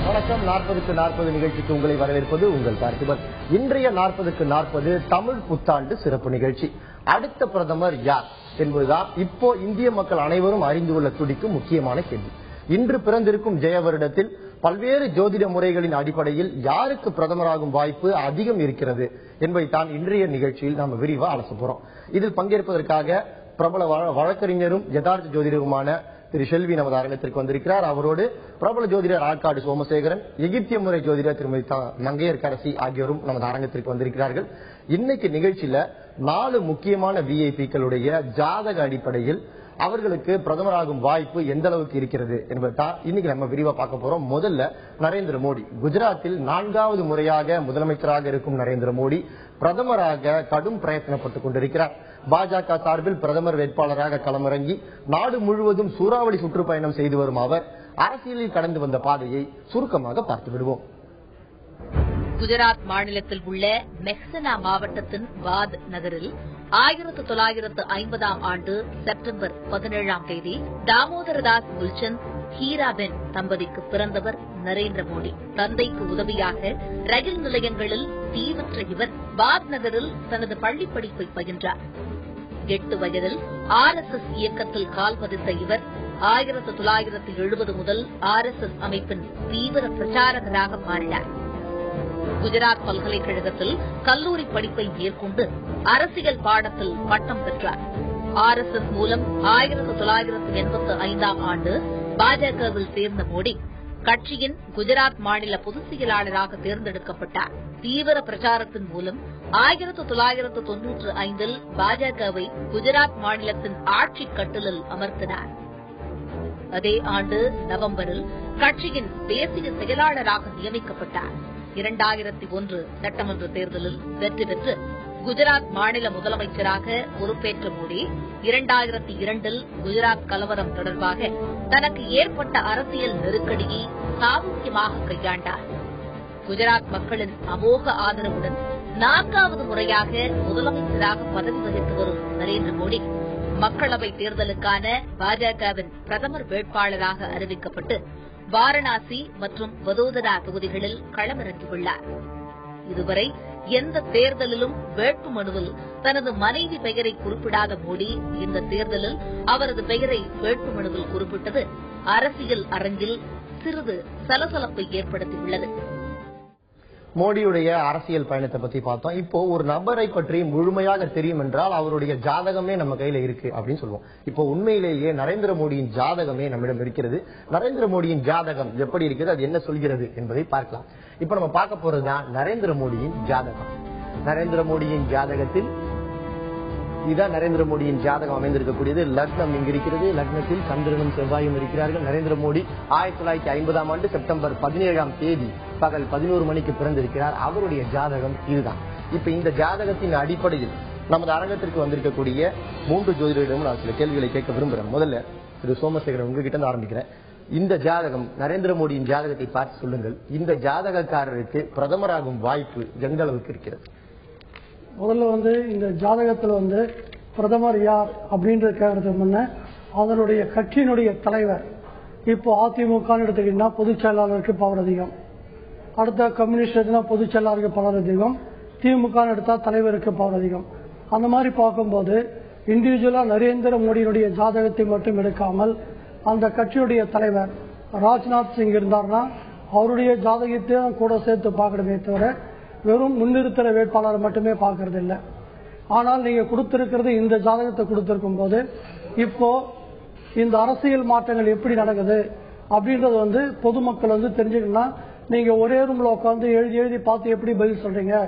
வணக்கம். 40க்கு 40 நிகழ்ச்சிக்கு உங்களை வரவேற்பது உங்கள் பார்த்திபன். இன்றைய 40க்கு 40 தமிழ் புத்தாண்டு சிறப்பு நிகழ்ச்சி. அடுத்த பிரதமர் யார் என்பதுதான் இப்போ இந்திய மக்கள் அனைவரும் அறிந்து கொள்ள துடிக்கும் முக்கியமான கேள்வி. இன்று பிறந்திருக்கும் ஜெய வருடத்தில் பல்வேறு ஜோதிட முறைகளின் அடிப்படையில் யாருக்கு பிரதமராகும் வாய்ப்பு அதிகம் இருக்கிறது என்பதை தான் இன்றைய நிகழ்ச்சியில் நாம் விரிவா அலச போறோம். இதில் பங்கேற்பதற்காக பிரபல வழக்கறிஞரும் யதார்த்த ஜோதிடருமான திரு செல்வி நமது அரங்கத்திற்கு வந்திருக்கிறார். அவரோடு பிரபல ஜோதிடர் ஆற்காடு சோமசேகரன், எகிப்திய முறை ஜோதிடர் திருமதி மங்கையர்கரசி ஆகியோரும் நமது அரங்கத்திற்கு வந்திருக்கிறார்கள். இன்னைக்கு நிகழ்ச்சியில 4 முக்கியமான விஐபிக்களுடைய ஜாதக அடிப்படையில் அவர்களுக்கு பிரதமராகும் வாய்ப்பு எந்த அளவுக்கு இருக்கிறது என்பதுதான் இன்னைக்கு நம்ம விரிவா பார்க்க போறோம். முதல்ல நரேந்திர மோடி. குஜராத்தில் 4வது முறையாக முதலமைச்சராக இருக்கும் நரேந்திர மோடி பிரதமராக கடும் பிரயத்தனப்பட்டுக் கொண்டிருக்கிறார். பாஜக சார்பில் பிரதமர் வேட்பாளராக களமிறங்கி நாடு முழுவதும் சூறாவளி சுற்றுப்பயணம் செய்து வரும் அவர் அரசியலில் கடந்து வந்த பாதையை சுருக்கமாக பார்த்து விடுவோம். குஜராத் மாநிலத்தில் உள்ள மெஹ்சனா மாவட்டத்தின் வாத் நகரில் 1950ஆம் ஆண்டு செப்டம்பர் 17ஆம் தேதி தாமோதரதாஸ் முல்சந்த் ஹீராபென் தம்பதிக்கு பிறந்தவர் நரேந்திர மோடி. தந்தைக்கு உதவியாக ரயில் நிலையங்களில் தீவற்ற இவர் வாத் நகரில் தனது பள்ளி படிப்பை பயின்றார். 8 வயதில் RSS இயக்கத்தில் கால் பதித்த இவர் 1970 முதல் RSS அமைப்பின் தீவிர பிரச்சாரகராக மாறினார். குஜராத் பல்கலைக்கழகத்தில் கல்லூரி படிப்பை மேற்கொண்டு அரசியல் பாடத்தில் பட்டம் பெற்றார். RSS மூலம் 1985ஆம் ஆண்டு பாஜகவில் சேர்ந்த மோடி கட்சியின் குஜராத் மாநில பொதுச் செயலாளராக தேர்ந்தெடுக்கப்பட்டார். தீவிர பிரச்சாரத்தின் மூலம் 1995இல் பாஜகவை குஜராத் மாநிலத்தின் ஆட்சி கட்டிலில் அமர்த்தினார். அதே ஆண்டு நவம்பரில் கட்சியின் தேசிய செயலாளராக நியமிக்கப்பட்டார். 2001 சட்டமன்ற தேர்தலில் வெற்றி பெற்று குஜராத் மாநில முதலமைச்சராக பொறுப்பேற்ற மோடி 2002இல் குஜராத் கலவரம் தொடர்பாக தனக்கு ஏற்பட்ட அரசியல் நெருக்கடியை சாதுரியமாக கையாண்டார். குஜராத் மக்களின் அமோக ஆதரவுடன் 4வது முறையாக முதலமைச்சராக பதவி வகித்து வரும் நரேந்திர மோடி மக்களவை தேர்தலுக்கான பாஜகவின் பிரதமர் வேட்பாளராக அறிவிக்கப்பட்டு வாரணாசி மற்றும் வதோதரா தொகுதிகளில் களமிறங்கியுள்ளார். இதுவரை எந்த தேர்தலிலும் வேட்புமனுவில் தனது மனைவி பெயரை குறிப்பிடாத மோடி இந்த தேர்தலில் அவரது பெயரை வேட்புமனுவில் குறிப்பிட்டது அரசியல் அரங்கில் சிறிது சலசலப்பை ஏற்படுத்தியுள்ளது. மோடியுடைய அரசியல் பயணத்தை பத்தி பார்த்தோம். இப்போ ஒரு நபரை பற்றி முழுமையாக தெரியும் என்றால் அவருடைய ஜாதகமே நம்ம கையில இருக்கு அப்படின்னு சொல்லுவோம். இப்போ உண்மையிலேயே நரேந்திர மோடியின் ஜாதகமே நம்மிடம் இருக்கிறது. நரேந்திர மோடியின் ஜாதகம் எப்படி இருக்கிறது, அது என்ன சொல்கிறது என்பதை பார்க்கலாம். இப்ப நம்ம பார்க்க போறதுதான் நரேந்திர மோடியின் ஜாதகம். நரேந்திர மோடியின் ஜாதகத்தில் இதுதான் நரேந்திர மோடியின் ஜாதகம் அமைந்திருக்கக்கூடியது. லக்னம் இங்கு இருக்கிறது. லக்னத்தில் சந்திரனும் செவ்வாயும் இருக்கிறார்கள். நரேந்திர மோடி 1950ஆம் ஆண்டு செப்டம்பர் 17ஆம் தேதி பகல் 11 மணிக்கு பிறந்திருக்கிறார். அவருடைய ஜாதகம் இதுதான். இப்ப இந்த ஜாதகத்தின் அடிப்படையில் நமது அரங்கத்திற்கு வந்திருக்கக்கூடிய 3 ஜோதிடரிடம் நான் சில கேள்விகளை கேட்க விரும்புகிறேன். முதல்ல திரு சோமசேகரன் உங்ககிட்ட இருந்து ஆரம்பிக்கிறேன். இந்த ஜாதகம் நரேந்திர மோடியின் ஜாதகத்தை பார்த்து சொல்லுங்கள். இந்த ஜாதகக்காரருக்கு பிரதமராகும் வாய்ப்பு எந்த அளவுக்கு இருக்கிறது? முதல்ல இந்த ஜாதகத்தில் பிரதமர் யார் அப்படின்ற கேட்கறதுக்கு முன்ன அதனுடைய கட்சியினுடைய தலைவர் இப்போ அதிமுக எடுத்துக்கிட்டா பொதுச் செயலாளருக்கு பவர் அதிகம், அடுத்த கம்யூனிஸ்ட் எடுத்தா பொதுச் செயலாளருக்கு பவர் அதிகம், திமுக எடுத்தா தலைவருக்கு பவர் அதிகம். அந்த மாதிரி பார்க்கும்போது இண்டிவிஜுவலா நரேந்திர மோடியினுடைய ஜாதகத்தை மட்டும் எடுக்காமல் அந்த கட்சியுடைய தலைவர் ராஜ்நாத் சிங் இருந்தார்னா அவருடைய ஜாதகத்தை கூட சேர்த்து பார்க்கணுமே தவிர வெறும் முன்னிறுத்தல வேட்பாளரை மட்டுமே பார்க்கறது இல்லை. ஆனால் நீங்க கொடுத்திருக்கிறது இந்த ஜாதகத்தை கொடுத்திருக்கும் போது இப்போ இந்த அரசியல் மாற்றங்கள் எப்படி நடக்குது அப்படின்றது பொதுமக்கள் தெரிஞ்சுக்கணும்னா நீங்க ஒரே ரூம்ல உட்காந்து எழுதி பார்த்து எப்படி பதில் சொல்றீங்க?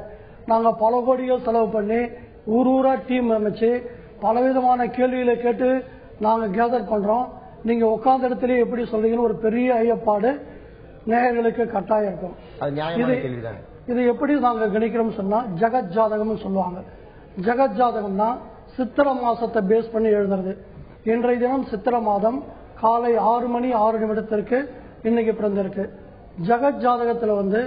நாங்க பல கோடிகள் செலவு பண்ணி ஊரா டீம் அமைச்சு பலவிதமான கேள்விகளை கேட்டு நாங்க கேதர் பண்றோம். நீங்க உட்கார்ந்த இடத்துல எப்படி சொல்றீங்கன்னு ஒரு பெரிய ஐயப்பாடு நேயர்களுக்கு கட்டாயம் இருக்கும். இது எப்படி நாங்க கணிக்கிறோம் சொன்னா ஜகத் ஜாதகம் சொல்லுவாங்க. ஜகத் ஜாதகம்னா சித்திர மாசத்தை பேஸ் பண்ணி எழுதுறது. இன்றைய தினம் சித்திர மாதம் காலை 6 மணி 6 நிமிடத்திற்கு இன்னைக்கு பிறந்திருக்கு. ஜகத் ஜாதகத்துல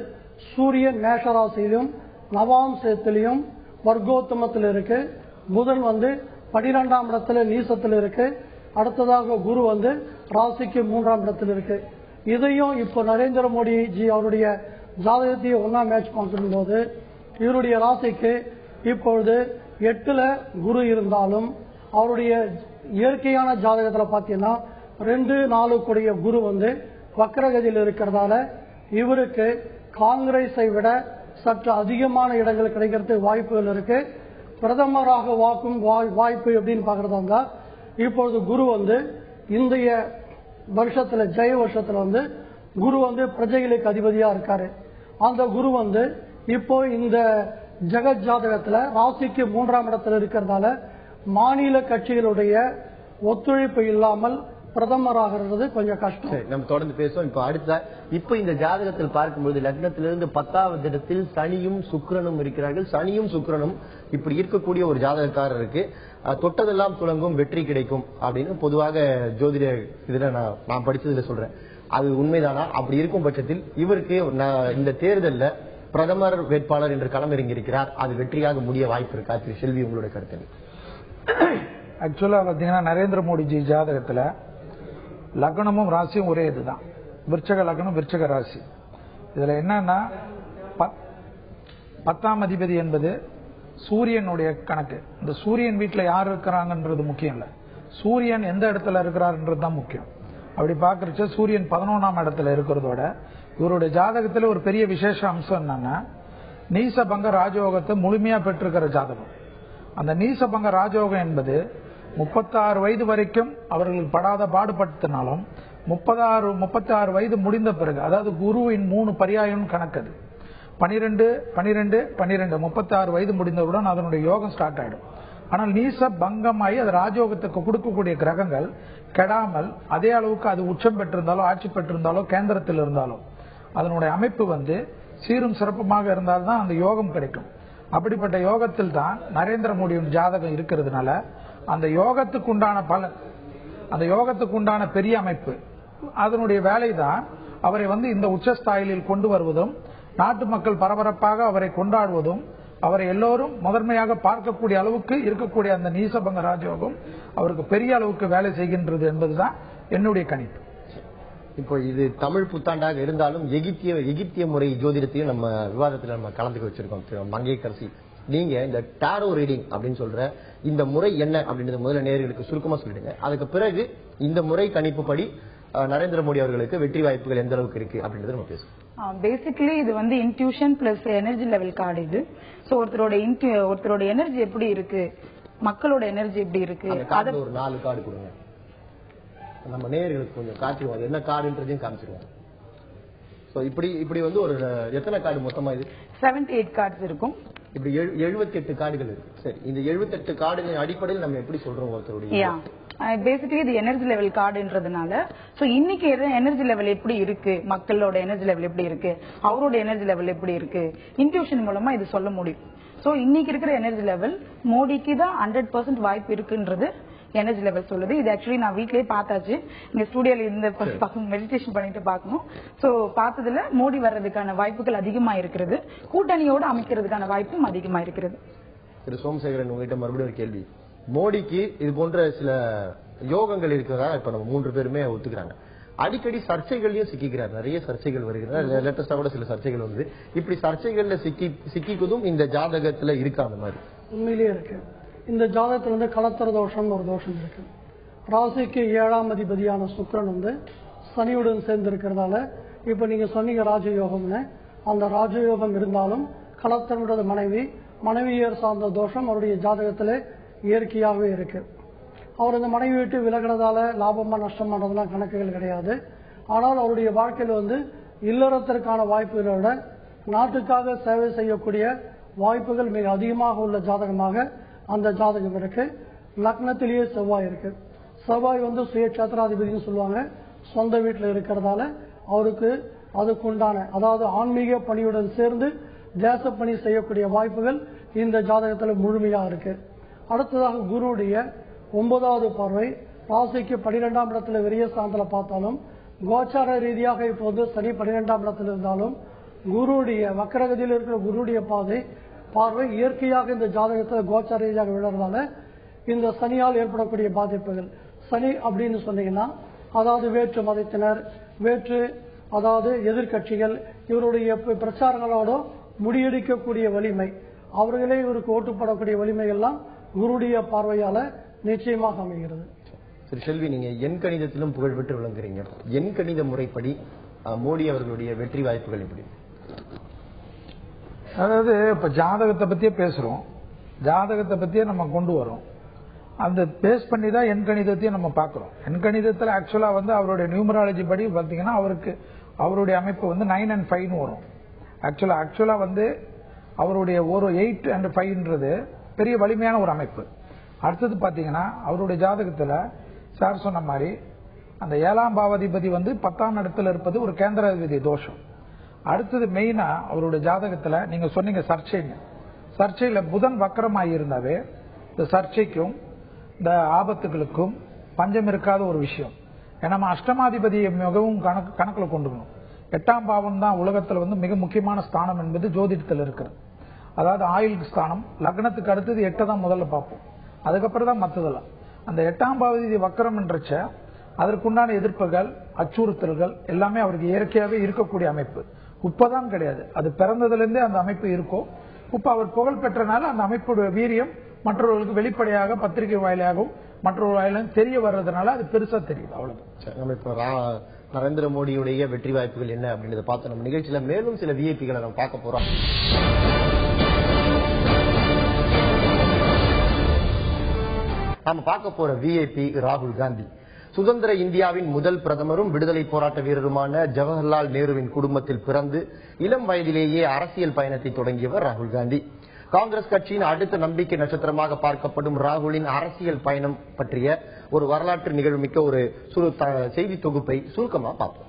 சூரியன் மேஷராசியிலும் நவாம்சத்திலையும் வர்க்கோத்தமத்தில் இருக்கு. புதன் 12ஆம் இடத்துல நீசத்தில் இருக்கு. அடுத்ததாக குரு ராசிக்கு 3ஆம் இடத்தில் இருக்கு. இதையும் இப்போ நரேந்திர மோடி ஜி அவருடைய ஜாதகத்தையும் ஒன்னா மேட்ச் பார்க்கும் போது இவருடைய ராசிக்கு இப்பொழுது 8ல குரு இருந்தாலும் அவருடைய இயற்கையான ஜாதகத்தில் பார்த்தீங்கன்னா 2-4 கூடிய குரு வக்கரகதியில் இருக்கிறதால இவருக்கு காங்கிரஸை விட சற்று அதிகமான இடங்கள் கிடைக்கிறதுக்கு வாய்ப்புகள் இருக்கு. பிரதமராக வாக்கும் வாய்ப்பு எப்படின்னு பாக்குறதா இருந்தா இப்பொழுது குரு இந்திய வருஷத்துல ஜெய வருஷத்துல குரு பிரஜைகளுக்கு அதிபதியா இருக்காரு. அந்த குரு இப்போ இந்த ஜெகத் ஜாதகத்துல ராசிக்கு 3ஆம் இடத்துல இருக்கிறதால மாநில கட்சிகளுடைய ஒத்துழைப்பு இல்லாமல் பிரதமராகிறது கொஞ்சம் கஷ்டம். நம்ம தொடர்ந்து பேசுவோம். இப்ப இந்த ஜாதகத்தில் பார்க்கும்போது லக்னத்திலிருந்து 10வது இடத்தில் சனியும் சுக்கிரனும் இருக்கிறார்கள். சனியும் சுக்கிரனும் இப்படி இருக்கக்கூடிய ஒரு ஜாதகக்காரருக்கு தொட்டதெல்லாம் துலங்கும், வெற்றி கிடைக்கும் அப்படின்னு பொதுவாக ஜோதிட இதுல நான் படிச்சதுல சொல்றேன். அது உண்மைதானா? அப்படி இருக்கும் பட்சத்தில் இவருக்கு இந்த தேர்தலில் பிரதமர் வேட்பாளர் என்று களமிறங்கி இருக்கிறார், அது வெற்றியாக முடிய வாய்ப்பு இருக்கா? திரு செல்வி, உங்களுடைய கருத்து? ஆக்சுவலா பாத்தீங்கன்னா நரேந்திர மோடிஜி ஜாதகத்துல லக்னமும் ராசியும் ஒரே இதுதான், விருச்சக லக்னம் விருச்சக ராசி. இதுல என்னன்னா 10ஆம் அதிபதி என்பது சூரியனுடைய கணக்கு. இந்த சூரியன் வீட்டுல யார் இருக்கிறாங்கன்றது முக்கியம் இல்ல, சூரியன் எந்த இடத்துல இருக்கிறார்ன்றது தான் முக்கியம். அப்படி பாக்குறச்ச சூரியன் 11ஆம் இடத்துல இருக்கிறதோட இவருடைய ஜாதகத்துல ஒரு பெரிய விசேஷ அம்சம் என்னன்னா நீசபங்க ராஜயோகத்தை முழுமையா பெற்றிருக்கிற ஜாதகம். அந்த நீசபங்க ராஜயோகம் என்பது 36 வயது வரைக்கும் அவர்கள் படாத பாடுபடுத்தினாலும் 36 வயது முடிந்த பிறகு, அதாவது குருவின் 3 பரியாயம் கணக்கு, 12 12 12 36 வயது முடிந்தவுடன் அதனுடைய யோகம் ஸ்டார்ட் ஆயிடும். ஆனால் நீச பங்கமாயி அது ராஜயோகத்துக்கு கொடுக்கக்கூடிய கிரகங்கள் கெடாமல் அதே அளவுக்கு அது உச்சம் பெற்றிருந்தாலோ ஆட்சி பெற்றிருந்தாலோ கேந்திரத்தில் இருந்தாலும் அதனுடைய அமைப்பு சீரும் சிறப்புமாக இருந்தால்தான் அந்த யோகம் கிடைக்கும். அப்படிப்பட்ட யோகத்தில் தான் நரேந்திர மோடியின் ஜாதகம் இருக்கிறதுனால அந்த யோகத்துக்கு உண்டான பலன், அந்த யோகத்துக்கு உண்டான பெரிய அமைப்பு, அதனுடைய வேலை தான் அவரை இந்த உச்சஸ்தாயிலில் கொண்டு வருவதும் நாட்டு மக்கள் பரபரப்பாக அவரை கொண்டாடுவதும் அவரை எல்லோரும் முதன்மையாக பார்க்கக்கூடிய அளவுக்கு இருக்கக்கூடிய அந்த நீசபங்க ராஜயோகம் அவருக்கு பெரிய அளவுக்கு வேலை செய்கின்றது என்பதுதான் என்னுடைய கணிப்பு. இப்போ இது தமிழ் புத்தாண்டாக இருந்தாலும் எகிப்திய முறை ஜோதிடத்தையும் நம்ம விவாதத்தில் நம்ம கலந்துக்க வச்சிருக்கோம். மங்கையரசி, நீங்க இந்த டாரோ ரீடிங் அப்படின்னு சொல்ற இந்த முறை என்ன அப்படின்றது முதல்ல நேயர்களுக்கு சுருக்கமா சொல்லிடுங்க. அதுக்கு பிறகு இந்த முறை கணிப்புப்படி நரேந்திர மோடி அவர்களுக்கு வெற்றி வாய்ப்புகள் எந்த அளவுக்கு இருக்கு அப்படின்றது நம்ம பேசுவோம். பேசிக்கலி இது intuition plus energy level card. இது சோ ஒருத்தரோட எனர்ஜி எப்படி இருக்கு, மக்களோட எனர்ஜி எப்படி இருக்கு, அது ஒரு 4 கார்டு கொடுங்க. நம்ம நேயர்களுக்கு கொஞ்சம் காட்டுவோம் அது என்ன கார்டுன்றதையும் காமிச்சிருவோம். சோ இப்படி ஒரு எத்தனை கார்டு மொத்தமா? இது 78 கார்ட்ஸ் இருக்கும். இப்படி 78 கார்டுகள் இருக்கு. சரி, இந்த 78 கார்டுகளின் அடிப்படையில் நம்ம எப்படி சொல்றோம் ஒருத்தருடைய பேசிக்கலி இது எனர்ஜி லெவல் கார்டுன்றதுனால சோ இன்னைக்கு எனர்ஜி லெவல் எப்படி இருக்கு, மக்களோட எனர்ஜி லெவல் எப்படி இருக்கு, அவரோட எனர்ஜி லெவல் எப்படி இருக்கு, இன்ட்யூஷன் மூலமா இது சொல்ல முடியும். சோ இன்னைக்கு இருக்கிற எனர்ஜி லெவல் மோடிக்கு தான் 100% வாய்ப்பு இருக்குன்றது எனர்ஜி லெவல் சொல்லுது. இது ஆக்சுவலி நான் வீட்லயே பார்த்தாச்சு, இங்க ஸ்டுடியோல இந்த மெடிடேஷன் பண்ணிட்டு பார்க்கணும். சோ பார்த்ததுல மோடி வர்றதுக்கான வாய்ப்புகள் அதிகமா இருக்கிறது, கூட்டணியோடு அமைக்கிறதுக்கான வாய்ப்பும் அதிகமா இருக்கிறது. திரு சோமசேகரன், உங்ககிட்ட மறுபடியும் ஒரு கேள்வி. மோடிக்கு இது போன்ற சில யோகங்கள் இருக்கிறதா இப்ப நம்ம 3 பேருமே ஒத்துக்கிறாங்க. அடிக்கடி சர்ச்சைகளையும் சிக்கிறார், நிறைய சர்ச்சைகள் வருகிறது. லேட்டஸ்டா கூட சில சர்ச்சைகள் வந்து இப்படி சர்ச்சைகள்ல சிக்கிக்குதும் இந்த ஜாதகத்துல இருக்கா? அந்த மாதிரி உண்மையிலேயே இருக்கு. இந்த ஜாதகத்துல கலத்தர தோஷம் ஒரு தோஷம் இருக்கு. ராசிக்கு 7ஆம் அதிபதியான சுக்கிரன் சனியுடன் சேர்ந்து இருக்கிறதால இப்ப நீங்க சொன்னீங்க ராஜயோகம்னு, அந்த ராஜயோகம் இருந்தாலும் கலத்தரனுடைய மனைவியர் சார்ந்த தோஷம் அவருடைய ஜாதகத்திலே இயற்கையாகவே இருக்கு. அவர் இந்த மனைவி விட்டு விலகிறதால லாபமா நஷ்டம் பண்றதுலாம் கணக்குகள் கிடையாது. ஆனால் அவருடைய வாழ்க்கையில் இல்லறத்திற்கான வாய்ப்புகளை விட நாட்டுக்காக சேவை செய்யக்கூடிய வாய்ப்புகள் மிக அதிகமாக உள்ள ஜாதகமாக அந்த ஜாதகம் இருக்கு. லக்னத்திலேயே செவ்வாய் இருக்கு. செவ்வாய் சுய கஷேத்திராதிபதினு சொல்லுவாங்க. சொந்த வீட்டில் இருக்கிறதால அவருக்கு அதுக்குண்டான, அதாவது ஆன்மீக பணியுடன் சேர்ந்து தேச பணி செய்யக்கூடிய வாய்ப்புகள் இந்த ஜாதகத்தில் முழுமையா இருக்கு. அடுத்ததாக குருவுடைய 9வது பார்வை ராசிக்கு 12ஆம் இடத்துல விரிய ஸ்தானத்துல பார்த்தாலும், கோச்சார ரீதியாக இப்போது சனி 12ஆம் இடத்துல இருந்தாலும் குருவுடைய வக்கரகதியில் இருக்கிற குருவுடைய பார்வை இயற்கையாக இந்த ஜாதகத்தில் கோச்சார ரீதியாக விழுறதால இந்த சனியால் ஏற்படக்கூடிய பாதிப்புகள். சனி அப்படின்னு சொன்னீங்கன்னா அதாவது வேற்று மதத்தினர், வேற்று அதாவது எதிர்கட்சிகள் இவருடைய பிரச்சாரங்களோடும் முடியடிக்கக்கூடிய வலிமை, அவர்களே இவருக்கு ஓட்டுப்படக்கூடிய வலிமை எல்லாம் குருடைய பார்வையால நிச்சயமாக அமைகிறது. திரு செல்வி, நீங்க எண் கணிதத்திலும் புகழ் பெற்று விளங்குறீங்க. எண் கணித முறைப்படி மோடி அவர்களுடைய வெற்றி வாய்ப்புகள் எப்படி? அதாவது இப்ப ஜாதகத்தை பத்தியே பேசுறோம், ஜாதகத்தை பத்தியே நம்ம கொண்டு வரோம். அந்த பேஸ் பண்ணி தான் எண் கணிதத்தையும் நம்ம பார்க்கிறோம். எண் கணிதத்தில் ஆக்சுவலா வந்து அவருடைய நியூமராலஜி படி பாத்தீங்கன்னா அவருடைய அமைப்பு வந்து 9 and 5 வரும். ஆக்சுவலா வந்து அவருடைய ஒரு 8 and 5ன்றது பெரிய வலிமையான ஒரு அமைப்பு. அடுத்தது பாத்தீங்கன்னா அவருடைய ஜாதகத்துல சார் சொன்ன மாதிரி அந்த 7ஆம் பாவாதிபதி வந்து 10ஆம் இடத்துல இருப்பது ஒரு கேந்திராதிபதி தோஷம். அடுத்தது மெயினா அவருடைய ஜாதகத்துல நீங்க சொன்னீங்க சர்ச்சையில புதன் வக்கரமாகி இருந்தாவே இந்த சர்ச்சைக்கும் இந்த ஆபத்துகளுக்கும் பஞ்சம் இருக்காத ஒரு விஷயம். ஏன்னா நம்ம அஷ்டமாதிபதியை மிகவும் கணக்குல கொண்டுக்கணும். 8ஆம் பாவம் தான் உலகத்துல வந்து மிக முக்கியமான ஸ்தானம் என்பது ஜோதிடத்தில் இருக்கிறது. அதாவது ஆயுள் ஸ்தானம், லக்னத்துக்கு அடுத்தது 8 தான் முதல்ல பார்ப்போம், அதுக்கப்புறம் தான் மற்றதெல்லாம். அந்த 8ஆம் பாவதி வக்கரம் என்றச்ச அதற்குண்டான எதிர்ப்புகள், அச்சுறுத்தல்கள் எல்லாமே அவருக்கு இயற்கையாகவே இருக்கக்கூடிய அமைப்பு. இப்பதான் கிடையாது, அது பிறந்ததுல இருந்தே அந்த அமைப்பு இருக்கும். இப்ப அவர் புகழ் பெற்றனால அந்த அமைப்புடைய வீரியம் மற்றவர்களுக்கு வெளிப்படையாக பத்திரிகை வாயிலாகவும் மற்றொரு வாயிலும் தெரிய வர்றதுனால அது பெருசா தெரியுது. அவ்வளவு. நம்ம இப்ப நரேந்திர மோடியுடைய வெற்றி வாய்ப்புகள் என்ன அப்படின்றத பார்த்து நம்ம நிகழ்ச்சியில மேலும் சில விஐபிகளை நம்ம பார்க்க போறோம். நாம பார்க்க போற விஐபி ராகுல் காந்தி. சுதந்திர இந்தியாவின் முதல் பிரதமரும் விடுதலை போராட்ட வீரருமான ஜவஹர்லால் நேருவின் குடும்பத்தில் பிறந்து இளம் வயதிலேயே அரசியல் பயணத்தை தொடங்கியவர் ராகுல் காந்தி. காங்கிரஸ் கட்சியின் அடுத்த நம்பிக்கை நட்சத்திரமாக பார்க்கப்படும் ராகுலின் அரசியல் பயணம் பற்றிய ஒரு வரலாற்று நிகழ்வுமிக்க ஒரு செய்தி தொகுப்பை சுருக்கமா பார்ப்போம்.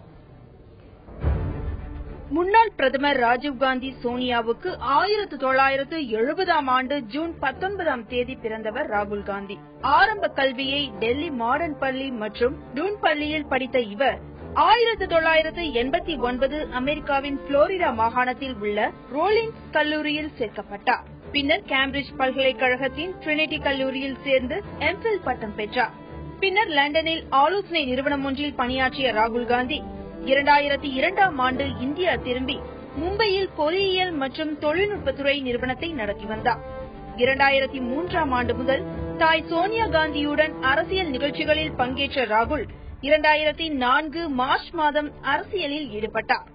முன்னாள் பிரதமர் ராஜீவ்காந்தி சோனியாவுக்கு 1970ஆம் ஆண்டு ஜூன் 19ஆம் தேதி பிறந்தவர் ராகுல் காந்தி. ஆரம்ப கல்வியை டெல்லி மாடர்ன் பள்ளி மற்றும் டூன் பள்ளியில் படித்த இவர் 1989 அமெரிக்காவின் புளோரிடா மாகாணத்தில் உள்ள ரோலின்ஸ் கல்லூரியில் சேர்க்கப்பட்டார். பின்னர் கேம்பிரிட்ஜ் பல்கலைக்கழகத்தின் ட்ரினிட்டி கல்லூரியில் சேர்ந்து எம்ஃபில் பட்டம் பெற்றார். பின்னர் லண்டனில் ஆலோசனை நிறுவனம் ஒன்றில் பணியாற்றிய ராகுல் காந்தி 2002ஆம் ஆண்டு இந்தியா திரும்பி மும்பையில் பொறியியல் மற்றும் தொழில்நுட்பத்துறை நிறுவனத்தை நடத்தி வந்தார். 2003ஆம் ஆண்டு முதல் தாய் சோனியா காந்தியுடன் அரசியல் நிகழ்ச்சிகளில் பங்கேற்ற ராகுல் 2004 மார்ச் மாதம் அரசியலில் ஈடுபட்டார்.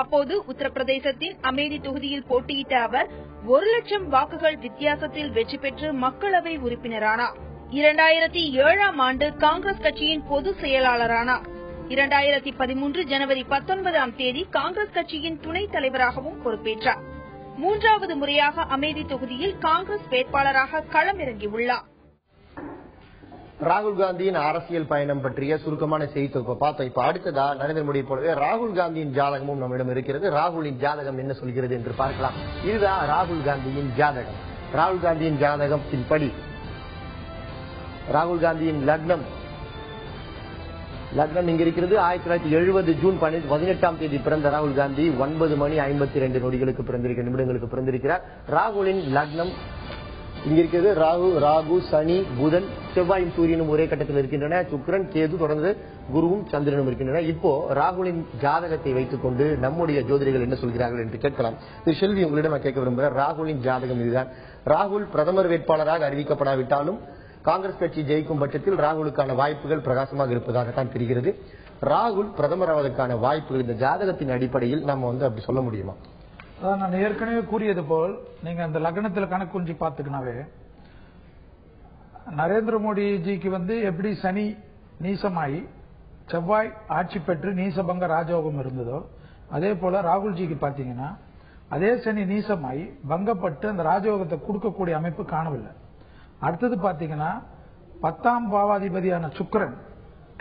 அப்போது உத்தரப்பிரதேசத்தின் அமேதி தொகுதியில் போட்டியிட்ட அவர் 1,00,000 வாக்குகள் வித்தியாசத்தில் வெற்றி பெற்று மக்களவை உறுப்பினரானார். 2007ஆம் ஆண்டு காங்கிரஸ் கட்சியின் பொதுச் செயலாளரானார். 2013 ஜனவரி 19ஆம் தேதி காங்கிரஸ் கட்சியின் துணைத் தலைவராகவும் பொறுப்பேற்றார். 3வது முறையாக அமேதி தொகுதியில் காங்கிரஸ் வேட்பாளராக களமிறங்கியுள்ளார். ராகுல் காந்தியின் அரசியல் பயணம் பற்றிய சுருக்கமான செய்தி தொகுப்பை பார்த்தோம். இப்ப அடுத்ததா நரேந்திர மோடி போலவே ராகுல் காந்தியின் ஜாதகமும் நம்மிடம் இருக்கிறது. ராகுலின் ஜாதகம் என்ன சொல்கிறது என்று பார்க்கலாம். இதுதான் ராகுல் காந்தியின் ஜாதகம். ராகுல் காந்தியின் ஜாதகத்தின் படி ராகுல் காந்தியின் லக்னம் இங்க இருக்கிறது. 1970 ஜூன் 18ஆம் தேதி பிறந்த ராகுல் காந்தி 9:52 நிமிடங்களுக்கு பிறந்திருக்கிறார். ராகுலின் லக்னம் இங்க இருக்கிறது. ராகு, சனி, புதன், செவ்வாயும் சூரியனும் ஒரே கட்டத்தில் இருக்கின்றன. சுக்கிரன், கேது, தொடர்ந்து குருவும் சந்திரனும் இருக்கின்றன. இப்போ ராகுலின் ஜாதகத்தை வைத்துக் கொண்டு நம்முடைய ஜோதிடர்கள் என்ன சொல்கிறார்கள் என்று கேட்கலாம். திரு செல்வி, உங்களிடம் நான் கேட்க விரும்புகிறேன். ராகுலின் ஜாதகம் இதுதான். ராகுல் பிரதமர் வேட்பாளராக அறிவிக்கப்படாவிட்டாலும் காங்கிரஸ் கட்சி ஜெயிக்கும் பட்சத்தில் ராகுலுக்கான வாய்ப்புகள் பிரகாசமாக இருப்பதாகத்தான் தெரிகிறது. ராகுல் பிரதமர் ஆவதற்கான வாய்ப்புகள் இந்த ஜாதகத்தின் அடிப்படையில் நம்ம அப்படி சொல்ல முடியுமா? நான் ஏற்கனவே கூறியது போல் நீங்க அந்த லக்னத்தில் கணக்கு கொஞ்சி பார்த்துக்கினாவே நரேந்திர மோடிஜிக்கு எப்படி சனி நீசமாயி செவ்வாய் ஆட்சி பெற்று நீசபங்க ராஜயோகம் இருந்ததோ அதே போல ராகுல்ஜிக்கு பாத்தீங்கன்னா அதே சனி நீசமாயி பங்கப்பட்டு அந்த ராஜயோகத்தை கொடுக்கக்கூடிய அமைப்பு காணவில்லை. அடுத்தது பாத்தீங்கன்னா 10ஆம் பாவாதிபதியான சுக்கிரன்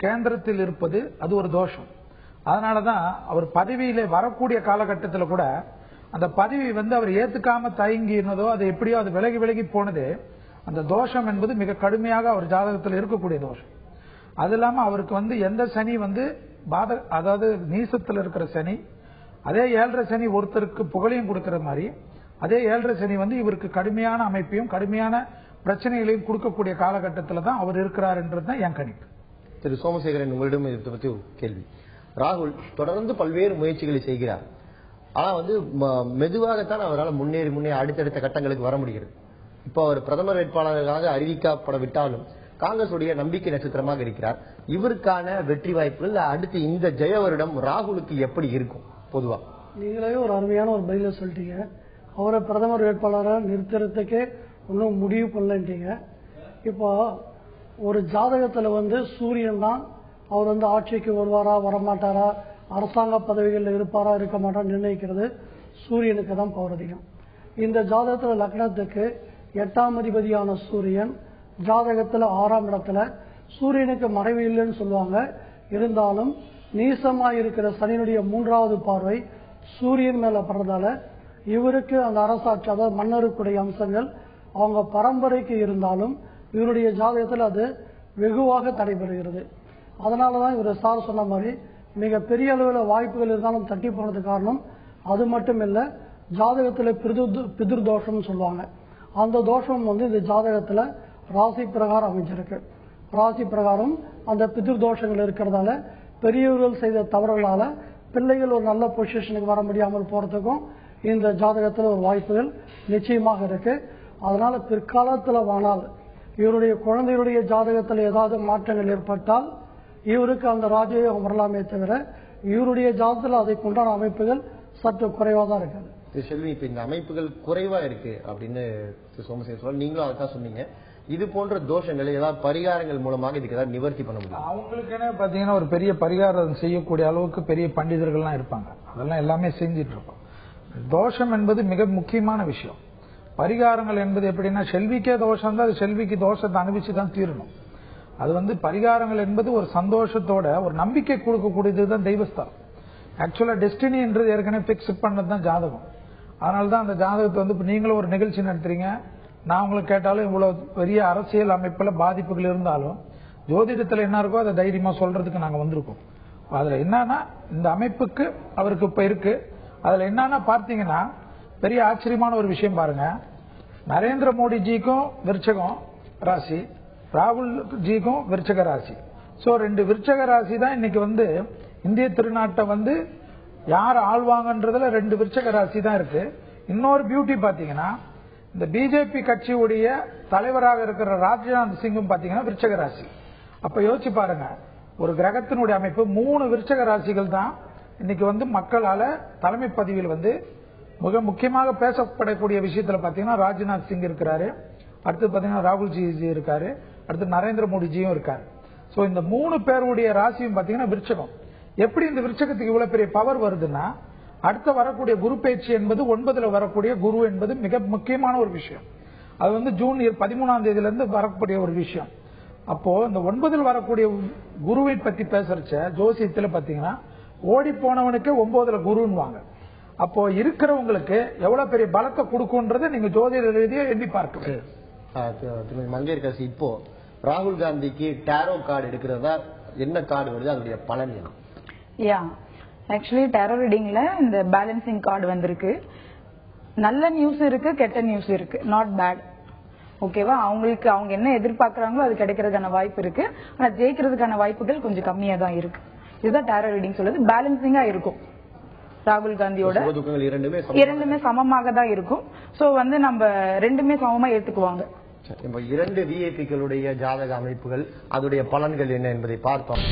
கேந்திரத்தில் இருப்பது அது ஒரு தோஷம். அதனாலதான் அவர் பதவியிலே வரக்கூடிய காலகட்டத்தில் கூட அந்த பதவி அவர் ஏத்துக்காம தயங்கினதோ அது எப்படியோ அது விலகி போனது. அந்த தோஷம் என்பது மிக கடுமையாக அவர் ஜாதகத்தில் இருக்கக்கூடிய தோஷம். அது இல்லாம அவருக்கு எந்த சனி அதாவது நீசத்தில் இருக்கிற சனி, அதே 7.5 சனி ஒருத்தருக்கு புகழையும் கொடுக்கிற மாதிரி அதே 7.5 சனி இவருக்கு கடுமையான அமைப்பையும் கடுமையான பிரச்சனைகளையும் கொடுக்கக்கூடிய காலகட்டத்தில் தான் அவர் இருக்கிறார் என்றதுதான் என் கணிப்பு. திரு சோமசேகரன், உங்களிடம் இதை பற்றி ஒரு கேள்வி. ராகுல் தொடர்ந்து பல்வேறு முயற்சிகளை செய்கிறார். ஆனா மெதுவாகத்தான் அவரால் முன்னேறி அடுத்தடுத்த கட்டங்களுக்கு வர முடிகிறது. இப்போ அவர் பிரதமர் வேட்பாளராக அறிவிக்கப்படவிட்டாலும் காங்கிரஸ் உடைய நம்பிக்கை நட்சத்திரமாக இருக்கிறார். இவருக்கான வெற்றி வாய்ப்புகள் அடுத்து இந்த ஜெய வருடம் ராகுலுக்கு எப்படி இருக்கும்? பொதுவா நீங்களே ஒரு அருமையான ஒரு பதில சொல்லிட்டீங்க. அவரை பிரதமர் வேட்பாளராக நிறுத்துறதுக்கே இன்னும் முடிவு பண்ணலன்றீங்க. இப்போ ஒரு ஜாதகத்துல சூரியன் தான் அவர் ஆட்சிக்கு வருவாரா வரமாட்டாரா, அரசாங்க பதவிகளில் இருப்பாரா இருக்க மாட்டான்னு நிர்ணயிக்கிறது சூரியனுக்கு தான் பவர் அதிகம். இந்த ஜாதகத்துல லக்னத்துக்கு 8ஆம் அதிபதியான சூரியன் ஜாதகத்துல 6ஆம் இடத்துல, சூரியனுக்கு மறைவு இல்லைன்னு சொல்லுவாங்க. இருந்தாலும் நீசமா இருக்கிற சனியினுடைய 3வது பார்வை சூரியன் மேல படுறதால இவருக்கு அந்த அரசாட்சி, அதாவது மன்னருக்குடைய அம்சங்கள் அவங்க பரம்பரைக்கு இருந்தாலும் இவருடைய ஜாதகத்தில் அது வெகுவாக தடைபெறுகிறது. அதனாலதான் இவர் சார் சொன்ன மாதிரி மிக பெரிய அளவில் வாய்ப்புகள் இருந்தாலும் தட்டி போனதுக்கு காரணம் அது மட்டும் இல்ல, ஜாதகத்துல பிதிர் தோஷம் சொல்லுவாங்க. அந்த தோஷம் இந்த ஜாதகத்துல ராசி பிரகாரம் அமைஞ்சிருக்கு. ராசி பிரகாரம் அந்த பிதிர் தோஷங்கள் இருக்கிறதால பெரியவர்கள் செய்த தவறுகளால பிள்ளைகள் ஒரு நல்ல பொசிஷனுக்கு வர முடியாமல் போறதுக்கும் இந்த ஜாதகத்துல ஒரு வாய்ப்புகள் நிச்சயமாக இருக்கு. அதனால பிற்காலத்துல ஆனால் இவருடைய குழந்தையுடைய ஜாதகத்தில் ஏதாவது மாற்றங்கள் ஏற்பட்டால் இவருக்கு அந்த ராஜயோகம் வரலாமே தவிர இவருடைய ஜாதகத்தில் அதை கொண்டான அமைப்புகள் சற்று குறைவா தான் இருக்காது. செல்வி, இப்ப இந்த அமைப்புகள் குறைவா இருக்கு அப்படின்னு சோமசேஸ்வரன் நீங்களும் அதான் சொன்னீங்க. இது போன்ற தோஷங்களை ஏதாவது பரிகாரங்கள் மூலமாக இதுக்கு ஏதாவது நிவர்த்தி பண்ண முடியும்? அவங்களுக்கு பாத்தீங்கன்னா ஒரு பெரிய பரிகாரம் செய்யக்கூடிய அளவுக்கு பெரிய பண்டிதர்கள்லாம் இருப்பாங்க. அதெல்லாம் எல்லாமே செஞ்சிட்டு இருக்கோம். தோஷம் என்பது மிக முக்கியமான விஷயம். பரிகாரங்கள் என்பது எப்படின்னா, செல்விக்கே தோஷம் தான், அது செல்விக்கு தோஷத்தை அனுபவிச்சுதான் தீரணும். அது பரிகாரங்கள் என்பது ஒரு சந்தோஷத்தோட ஒரு நம்பிக்கை கொடுக்கக்கூடியதுதான் தெய்வஸ்தலம். ஆக்சுவலா டெஸ்டினி என்றது ஏற்கனவே பிக்ஸ் பண்ணதுதான் ஜாதகம். அதனாலதான் அந்த ஜாதகத்தை நீங்களும் ஒரு நிகழ்ச்சி நடத்துறீங்க, நான் உங்களுக்கு கேட்டாலும் இவ்வளவு பெரிய அரசியல் அமைப்புல பாதிப்புகள் இருந்தாலும் ஜோதிடத்துல என்ன இருக்கோ அதை தைரியமா சொல்றதுக்கு நாங்க வந்திருக்கோம். அதுல என்னன்னா இந்த அமைப்புக்கு அவருக்கு இப்ப இருக்கு. அதுல என்னன்னா பார்த்தீங்கன்னா பெரிய ஆச்சரியமான ஒரு விஷயம் பாருங்க. நரேந்திர மோடிஜிக்கும் விருச்சகம் ராசி, ராகுல் ஜிக்கும் விருச்சக ராசி. சோ 2 விருச்சக ராசி தான் இன்னைக்கு இந்திய திருநாட்டை யார் ஆழ்வாங்கன்றதுல 2 விருச்சக ராசி தான் இருக்கு. இன்னொரு பியூட்டி பாத்தீங்கன்னா, இந்த பிஜேபி கட்சியுடைய தலைவராக இருக்கிற ராஜ்நாத் சிங்கும் பாத்தீங்கன்னா விருச்சக ராசி. அப்ப யோசிச்சு பாருங்க, ஒரு கிரகத்தினுடைய அமைப்பு 3 விருச்சக ராசிகள் தான் இன்னைக்கு மக்களால தலைமை பதவியில் மிக முக்கியமாக பேசப்படக்கூடிய விஷயத்துல பாத்தீங்கன்னா ராஜ்நாத் சிங் இருக்கிறாரு, அடுத்து பாத்தீங்கன்னா ராகுல்ஜி இருக்காரு, அடுத்து நரேந்திர மோடிஜியும் இருக்காரு. சோ இந்த 3 பேருடைய ராசியும் பாத்தீங்கன்னா விருச்சகம். எப்படி இந்த விருச்சகத்துக்கு இவ்வளவு பெரிய பவர் வருதுன்னா, அடுத்த வரக்கூடிய குரு பயிற்சி என்பது 9ல் வரக்கூடிய குரு என்பது மிக முக்கியமான ஒரு விஷயம். அது ஜூன் 13ஆம் தேதியிலிருந்து வரக்கூடிய ஒரு விஷயம். அப்போ இந்த 9ல் வரக்கூடிய குருவை பத்தி பேசுறச்ச ஜோசியத்துல பாத்தீங்கன்னா ஓடி போனவனுக்கு 9ல் குருன்னுவாங்க. அப்போ இருக்கிறவங்களுக்கு எவ்வளவு பெரிய பலத்தை கொடுக்கும்ன்றதை நீங்க ஜோதிட ரீதியா எண்ணி பார்க்க. மங்கையர்கரசி, இப்போ ராகுல் காந்திக்கு டாரோ கார்டு எடுக்கிறதா என்ன கார்டு வருது, அதனுடைய பலன் என்ன? ஆக்சுவலி டாரோ ரீடிங்ல இந்த பேலன்சிங் கார்டு வந்திருக்கு. நல்ல நியூஸ் இருக்கு, கெட்ட நியூஸ் இருக்கு, நாட் பேட். ஓகேவா? அவங்களுக்கு அவங்க என்ன எதிர்பார்க்கறாங்களோ அது கிடைக்கிறதுக்கான வாய்ப்பு இருக்கு. ஆனா ஜெயிக்கிறதுக்கான வாய்ப்புகள் கொஞ்சம் கம்மியா தான் இருக்கு. இதுதான் டாரோ ரீடிங் சொல்லுது. பேலன்சிங்கா இருக்கும். ராகுல் காந்தியோட இரண்டுமே சமமாக தான் இருக்கும். சோ நம்ம ரெண்டுமே சமமா ஏத்துக்குவாங்க. இப்ப 2 விஐபிக்களுடைய ஜாதக அமைப்புகள், அதோடைய பலன்கள் என்ன என்பதை பார்த்தோம்.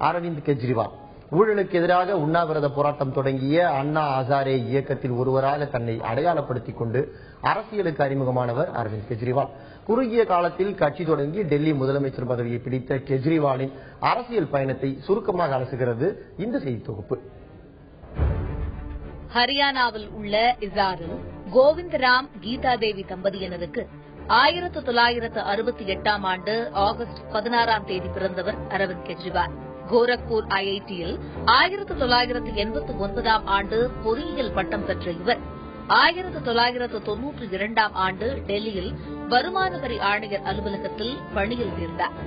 அரவிந்த் கெஜ்ரிவால் ஊழலுக்கு எதிராக உண்ணாவிரத போராட்டம் தொடங்கிய அண்ணா ஹசாரே இயக்கத்தில் ஒருவராக தன்னை அடையாளப்படுத்திக் கொண்டு அரசியலுக்கு அறிமுகமானவர் அரவிந்த் கெஜ்ரிவால். குறுகிய காலத்தில் கட்சி தொடங்கி டெல்லி முதலமைச்சர் பதவியை பிடித்த கெஜ்ரிவாலின் அரசியல் பயணத்தை சுருக்கமாக அலசுகிறது இந்த செய்தி தொகுப்பு. ஹரியானாவில் உள்ள இசாரில் கோவிந்தராம் கீதா தேவி தம்பதியினருக்கு 1968ஆம் ஆண்டு ஆகஸ்ட் 16ஆம் தேதி பிறந்தவர் அரவிந்த் கெஜ்ரிவால். கோரக்பூர் ஐஐடியில் 1989ஆம் ஆண்டு பொறியியல் பட்டம் பெற்ற இவர் 1992ஆம் ஆண்டு டெல்லியில் வருமான வரி ஆணையர் அலுவலகத்தில் பணியில் சேர்ந்தார்.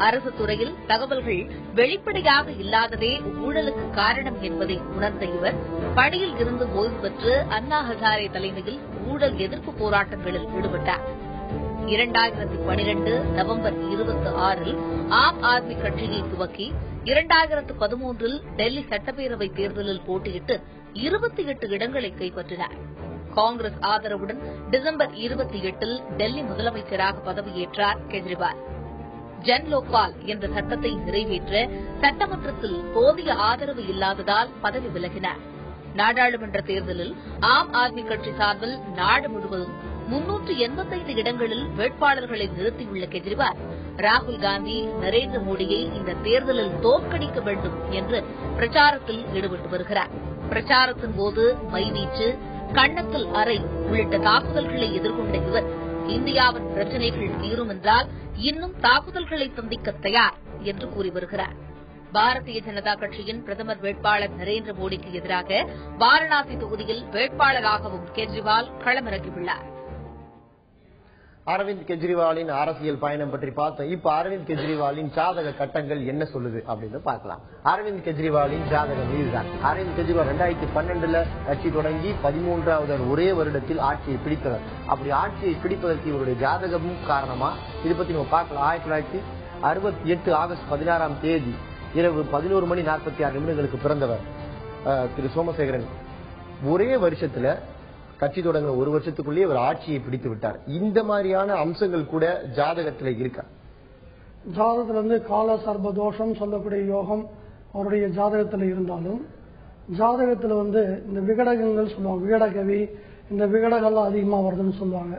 அரசு துறையில் தகவல்கள் வெளிப்படையாக இல்லாததே ஊழலுக்கு காரணம் என்பதை உணர்ந்த இவர் பணியில் இருந்து ஓய்வு பெற்று அண்ணா ஹசாரே தலைமையில் ஊழல் எதிர்ப்பு போராட்டங்களில் ஈடுபட்டார். 2012 நவம்பர் 26 ஆம் ஆத்மி கட்சியை துவக்கி 2013 டெல்லி சட்டப்பேரவை தேர்தலில் போட்டியிட்டு 28 இடங்களை கைப்பற்றினார். காங்கிரஸ் ஆதரவுடன் டிசம்பர் 28 டெல்லி முதலமைச்சராக பதவியேற்றார் கெஜ்ரிவால். ஜன் லோக்பால் என்ற சட்டத்தை நிறைவேற்ற சட்டமன்றத்தில் போதிய ஆதரவு இல்லாததால் பதவி விலகினார். நாடாளுமன்ற தேர்தலில் ஆம் ஆத்மி கட்சி சார்பில் நாடு முழுவதும் 385 இடங்களில் வேட்பாளர்களை நிறுத்தியுள்ள கெஜ்ரிவால் ராகுல் காந்தி, நரேந்திர மோடியை இந்த தேர்தலில் தோற்கடிக்க வேண்டும் என்று பிரச்சாரத்தில் ஈடுபட்டு வருகிறார். பிரச்சாரத்தின் போது மைவீச்சு, கன்னத்தில் அறை உள்ளிட்ட தாக்குதல்களை எதிர்கொண்ட இவர் இந்தியாவின் பிரச்சினைகள் தீரும் என்றால் இன்னும் தாக்குதல்களை சந்திக்க தயார் என்று கூறி வருகிறார். பாரதிய ஜனதா கட்சியின் பிரதமர் வேட்பாளர் நரேந்திர மோடிக்கு எதிராக வாரணாசி தொகுதியில் வேட்பாளராகவும் கெஜ்ரிவால் களமிறங்கியுள்ளார். அரவிந்த் கெஜ்ரிவாலின் அரசியல் பயணம் பற்றி பார்த்தோம். இப்ப அரவிந்த் கெஜ்ரிவாலின் ஜாதக கட்டங்கள் என்ன சொல்லுது அப்படின்னு பார்க்கலாம். அரவிந்த் கெஜ்ரிவாலின் ஜாதகம் இதுதான். அரவிந்த் கெஜ்ரிவால் 2012 கட்சி தொடங்கி 13வது ஒரே வருடத்தில் ஆட்சியை பிடித்தவர். அப்படி ஆட்சியை பிடிப்பதற்கு இவருடைய ஜாதகமும் காரணமா இது பத்தி நம்ம பார்க்கலாம். 1968 ஆகஸ்ட் 16ஆம் தேதி இரவு 11:46 பிறந்தவர் திரு சோமசேகரன். ஒரே வருஷத்துல கட்சி தொடங்க ஒரு வருஷத்துக்குள்ளேயே அவர் ஆட்சியை பிடித்து விட்டார். இந்த மாதிரியான அம்சங்கள் கூட ஜாதகத்துல இருக்கா? ஜாதகத்துல கால சர்ப தோஷம் சொல்லக்கூடிய யோகம் அவருடைய ஜாதகத்துல இருந்தாலும், ஜாதகத்துல இந்த விகடகங்கள் சொல்லுவாங்க, விகடகவி, இந்த விகடகெல்லாம் அதிகமா வருதுன்னு சொல்லுவாங்க.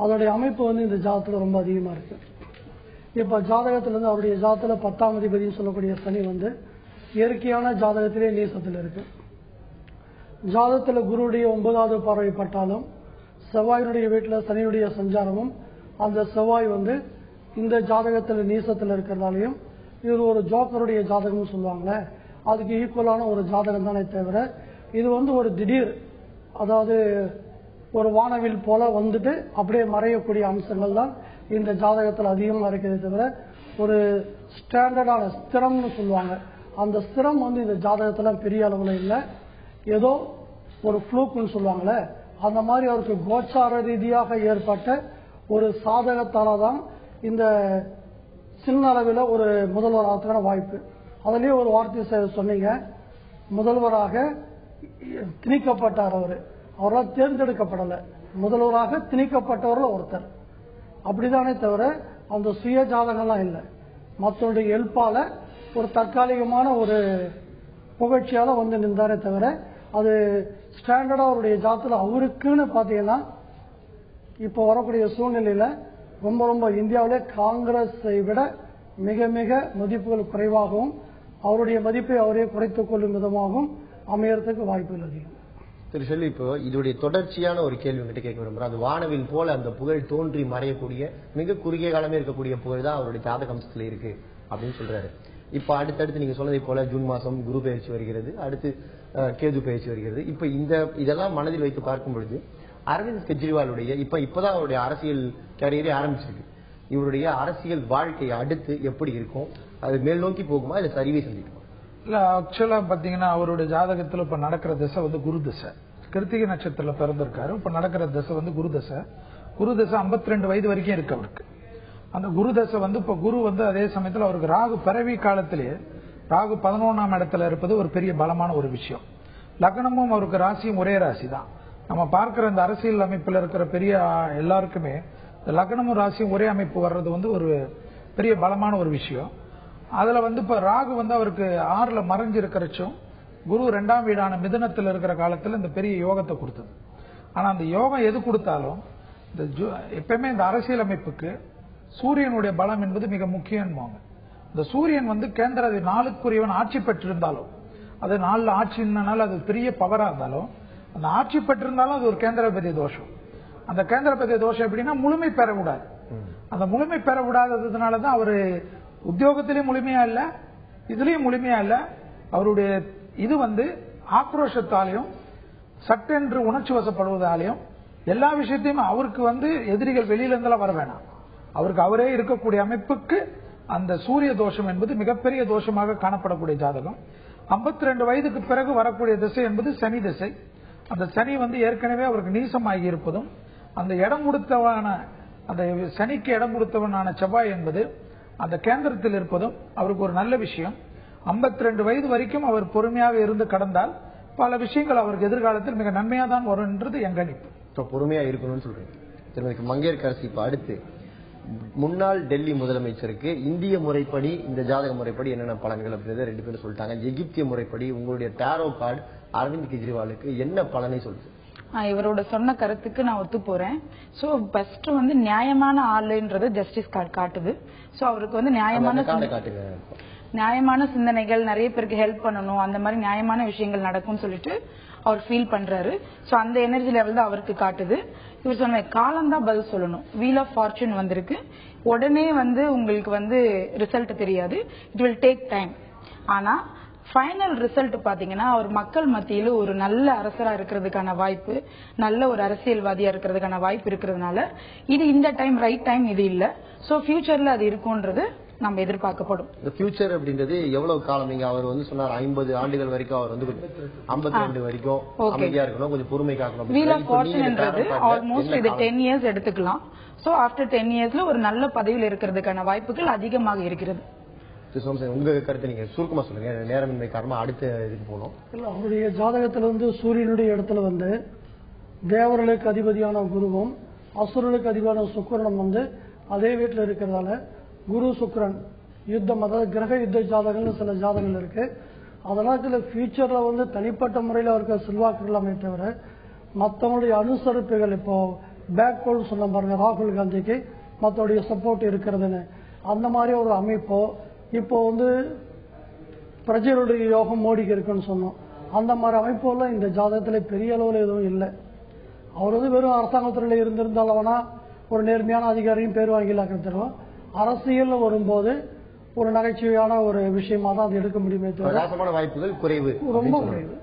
அதோடைய அமைப்பு இந்த ஜாதகத்துல ரொம்ப அதிகமா இருக்கு. இப்ப ஜாதகத்துல அவருடைய ஜாதகத்துல 10ஆம் அதிபதினு சொல்லக்கூடிய சனி இயற்கையான ஜாதகத்திலே நீசத்துல இருக்கு. ஜாதகத்துல குருடைய 9வது பார்வை பட்டாலும், செவ்வாயினுடைய வீட்டுல சனியுடைய சஞ்சாரமும், அந்த செவ்வாய் இந்த ஜாதகத்துல நீசத்துல இருக்கிறதாலையும் இது ஒரு ஜோக்கருடைய ஜாதகம் சொல்லுவாங்களே, அதுக்கு ஈக்குவலான ஒரு ஜாதகம் தானே தவிர இது ஒரு திடீர், அதாவது ஒரு வானவில் போல அப்படியே மறையக்கூடிய அம்சங்கள் தான் இந்த ஜாதகத்தில் அதிகமா இருக்கிறதே தவிர ஒரு ஸ்டாண்டர்டான ஸ்திரம்னு சொல்லுவாங்க, அந்த ஸ்திரம் இந்த ஜாதகத்துல பெரிய அளவுல இல்லை. ஏதோ ஒரு ஃப்ளூக்குன்னு சொல்லுவாங்களே, அந்த மாதிரி அவருக்கு கோச்சார ரீதியாக ஏற்பட்ட ஒரு சாதகத்தால தான் இந்த சின்ன அளவில் ஒரு முதல்வர் ஆகிறதுக்கான வாய்ப்பு. அதுலயே ஒரு வார்த்தை சொன்னீங்க, முதல்வராக திணிக்கப்பட்டார். அவரால் தேர்ந்தெடுக்கப்படலை, முதல்வராக திணிக்கப்பட்டவர்கள் ஒருத்தர். அப்படிதானே தவிர அந்த சுய ஜாதகம்லாம் இல்லை. மற்றவருடைய ஹெல்ப்பால ஒரு தற்காலிகமான ஒரு புகழ்ச்சியால நின்றாரே தவிர அது ஸ்டாண்டர்டா அவருடைய ஜாதகத்துல அவருக்குன்னு பாத்தீங்கன்னா இப்ப வரக்கூடிய சூழ்நிலையில ரொம்ப ரொம்ப இந்தியாவிலே காங்கிரஸை விட மிக மிக மதிப்புகள் குறைவாகவும் அவருடைய மதிப்பை அவரே குறைத்துக் கொள்ளும் விதமாகவும் அமையறதுக்கு வாய்ப்புகள் அதிகம். திரு செல்வி, இப்போ இதோடைய தொடர்ச்சியான ஒரு கேள்வி உங்ககிட்ட கேட்க விரும்புறேன். அது வானவில் போல அந்த புகழ் தோன்றி மறையக்கூடிய மிக குறுகிய காலமே இருக்கக்கூடிய புகழ் தான் அவருடைய ஜாதகம்சத்துல இருக்கு அப்படின்னு சொல்றாரு. இப்ப அடுத்தடுத்து நீங்க சொன்னதை போல ஜூன் மாசம் குரு பயிற்சி வருகிறது, அடுத்து கேது பயிற்சி வருகிறது. இப்ப இதெல்லாம் மனதில் வைத்து பார்க்கும் பொழுது அரவிந்த் கெஜ்ரிவாலுடைய இப்பதான் அவருடைய அரசியல் கேரியரே ஆரம்பிச்சிருக்கு. இவருடைய அரசியல் வாழ்க்கை அடுத்து எப்படி இருக்கும்? அது மேல் நோக்கி போகுமா இல்ல சரிவே சந்திக்குமா? இல்ல, ஆக்சுவலா பாத்தீங்கன்னா அவருடைய ஜாதகத்துல இப்ப நடக்கிற திசை குரு திசை. கிருத்திகை நட்சத்திரத்துல பிறந்திருக்காரு. இப்ப நடக்கிற திசை குரு திசை. குரு திசை 52 வயது வரைக்கும் இருக்கு அவருக்கு. அந்த குரு தசை இப்ப குரு அதே சமயத்துல அவருக்கு ராகு பிறவி காலத்திலேயே ராகு 11ஆம் இடத்துல இருப்பது ஒரு பெரிய பலமான ஒரு விஷயம். லக்னமும் அவருக்கு ராசியும் ஒரே ராசி தான். நம்ம பார்க்கிற இந்த அரசியல் அமைப்புல இருக்கிற பெரிய எல்லாருக்குமே லக்னமும் ராசியும் ஒரே அமைப்பு வர்றது ஒரு பெரிய பலமான ஒரு விஷயம். அதுல இப்ப ராகு அவருக்கு 6ல மறைஞ்சு இருக்கிறச்சும் குரு 2ஆம் வீடான மிதுனத்தில் இருக்கிற காலத்துல இந்த பெரிய யோகத்தை கொடுத்தது. ஆனா அந்த யோகம் எது கொடுத்தாலும் எப்பவுமே இந்த அரசியல் அமைப்புக்கு சூரியனுடைய பலம் என்பது மிக முக்கியம். இந்த சூரியன் கேந்திர 4க்குரியவன் ஆட்சி பெற்றிருந்தாலும், அது 4 ஆட்சினால அது பெரிய பவரா இருந்தாலும், அந்த ஆட்சி பெற்றிருந்தாலும் அது ஒரு கேந்திரபதி தோஷம். அந்த கேந்திரபதி தோஷம் எப்படின்னா முழுமை பெற விடாது. அந்த முழுமை பெற விடாததுனாலதான் அவரு உத்தியோகத்திலயும் முழுமையா இல்ல, இதுலயும் முழுமையா இல்ல. அவருடைய இது ஆக்ரோஷத்தாலையும் சட்டென்று உணர்ச்சி வசப்படுவதாலையும் எல்லா விஷயத்தையும் அவருக்கு எதிரிகள் வெளியில இருந்தெல்லாம் வர வேணாம், அவருக்கு அவரே இருக்கக்கூடிய அமைப்புக்கு அந்த சூரிய தோஷம் என்பது மிகப்பெரிய தோஷமாக காணப்படக்கூடிய ஜாதகம். 52 வயதுக்கு பிறகு வரக்கூடிய திசை என்பது சனி திசை. அந்த சனி ஏற்கனவே அவருக்கு நீசமாகி இருப்பதும், அந்த இடம் கொடுத்தவான அந்த சனிக்கு இடம் கொடுத்தவனான செவ்வாய் என்பது அந்த கேந்திரத்தில் இருப்பதும் அவருக்கு ஒரு நல்ல விஷயம். 52 வயது வரைக்கும் அவர் பொறுமையாக இருந்து கடந்தால் பல விஷயங்கள் அவருக்கு எதிர்காலத்தில் மிக நன்மையா தான் வரும் என்றது என் கணிப்பு. பொறுமையா இருக்கணும்னு சொல்றீங்க. திருமதி மங்கையர்கரசி, இப்ப அடுத்து முன்னாள் டெல்லி முதலமைச்சருக்கு இந்திய முறைப்படி இந்த ஜாதக முறைப்படி என்னென்ன பலன்கள் அப்படின்றத 2 பேரும் சொல்லிட்டாங்க. எகிப்திய முறைப்படி உங்களுடைய டாரோ கார்டு அரவிந்த் கெஜ்ரிவாலுக்கு என்ன பலனை சொல்லுது? இவரோட சொன்ன கருத்துக்கு நான் ஒத்து போறேன். சோ பெஸ்ட் வந்து நியாயமான ஆளுன்றது ஜஸ்டிஸ் கார்டு காட்டுது. சோ அவருக்கு வந்து நியாயமான சிந்தனைகள், நிறைய பேருக்கு ஹெல்ப் பண்ணணும், அந்த மாதிரி நியாயமான விஷயங்கள் நடக்கும்னு சொல்லிட்டு அவர் ஃபீல் பண்றாரு. சோ அந்த எனர்ஜி லெவல் தான் அவருக்கு காட்டுது. இவர் சொன்ன காலம் தான் பதில் சொல்லணும். வீல் ஆஃப் ஃபார்ச்சூன் வந்திருக்கு. உடனே வந்து உங்களுக்கு வந்து ரிசல்ட் தெரியாது. It will take time. ஆனா ஃபைனல் ரிசல்ட் பாத்தீங்கன்னா அவர் மக்கள் மத்தியில ஒரு நல்ல அரசரா இருக்கிறதுக்கான வாய்ப்பு, நல்ல ஒரு அரசியல்வாதியா இருக்கிறதுக்கான வாய்ப்பு இருக்கிறதுனால இது இந்த டைம் ரைட் டைம் இது இல்ல. சோ ஃபியூச்சர்ல அது இருக்கும்ன்றது நம்ம எதிர்பார்க்கப்படும். இந்த ஃபியூச்சர் அப்படின்றது எவ்வளவு காலம்? நீங்க அவர் வந்து சொன்னார் 50 ஆண்டுகள் வரைக்கும், அவர் வந்து 52 வரைக்கும் அமைதியா இருக்கணும், கொஞ்சம் பொறுமை காக்கணும். வீல் ஆஃப் ஃபார்ச்சூன்ன்றது ஆல்மோஸ்ட் இது 10 இயர்ஸ் எடுத்துக்கலாம். சோ ஆஃப்டர் 10 இயர்ஸ்ல ஒரு நல்ல பதவியில் இருக்கிறதுக்கான வாய்ப்புகள் அதிகமாக இருக்கிறது. உங்க கருத்தை நீங்க சுருக்கமா சொல்லுங்க, நேரமின்மை காரணமா அடுத்த இதுக்கு போனோம். அவருடைய ஜாதகத்துல வந்து சூரியனுடைய இடத்துல வந்து தேவர்களுக்கு அதிபதியான குருவும் அசுரர்களுக்கு அதிபதியான சுக்கிரனும் வந்து அதே வீட்டில் இருக்கிறதால குரு சுக்கிரன் யுத்தம், அதாவது கிரக யுத்த ஜாதகங்கள் சில ஜாதகங்கள் இருக்கு. அதெல்லாம் சில ஃபியூச்சர்ல வந்து தனிப்பட்ட முறையில் அவருக்கு செல்வாக்கு இல்லாமே தவிர மற்றவங்களுடைய அனுசரிப்புகள், இப்போ பேக்வர்டு சொன்ன பாருங்க ராகுல் காந்திக்கு மற்றவருடைய சப்போர்ட் இருக்கிறதுன்னு, அந்த மாதிரி ஒரு அமைப்போ இப்போ வந்து பிரஜைகளுடைய யோகம் மோடிக்கு இருக்குன்னு சொன்னோம். அந்த மாதிரி அமைப்பெல்லாம் இந்த ஜாதகத்துல பெரிய அளவில் எதுவும் இல்லை. அவர் வந்து வெறும் அரசாங்கத்துறையில் இருந்திருந்தால் அவனா ஒரு நேர்மையான அதிகாரியும் பேர் வாங்கிலாக்க தருவோம். அரசியல் வரும்போது ஒரு நகைச்சுவையான ஒரு விஷயமா தான் அது எடுக்க முடியுமே தவிர வாய்ப்புகள் குறைவு, ரொம்ப குறைவு.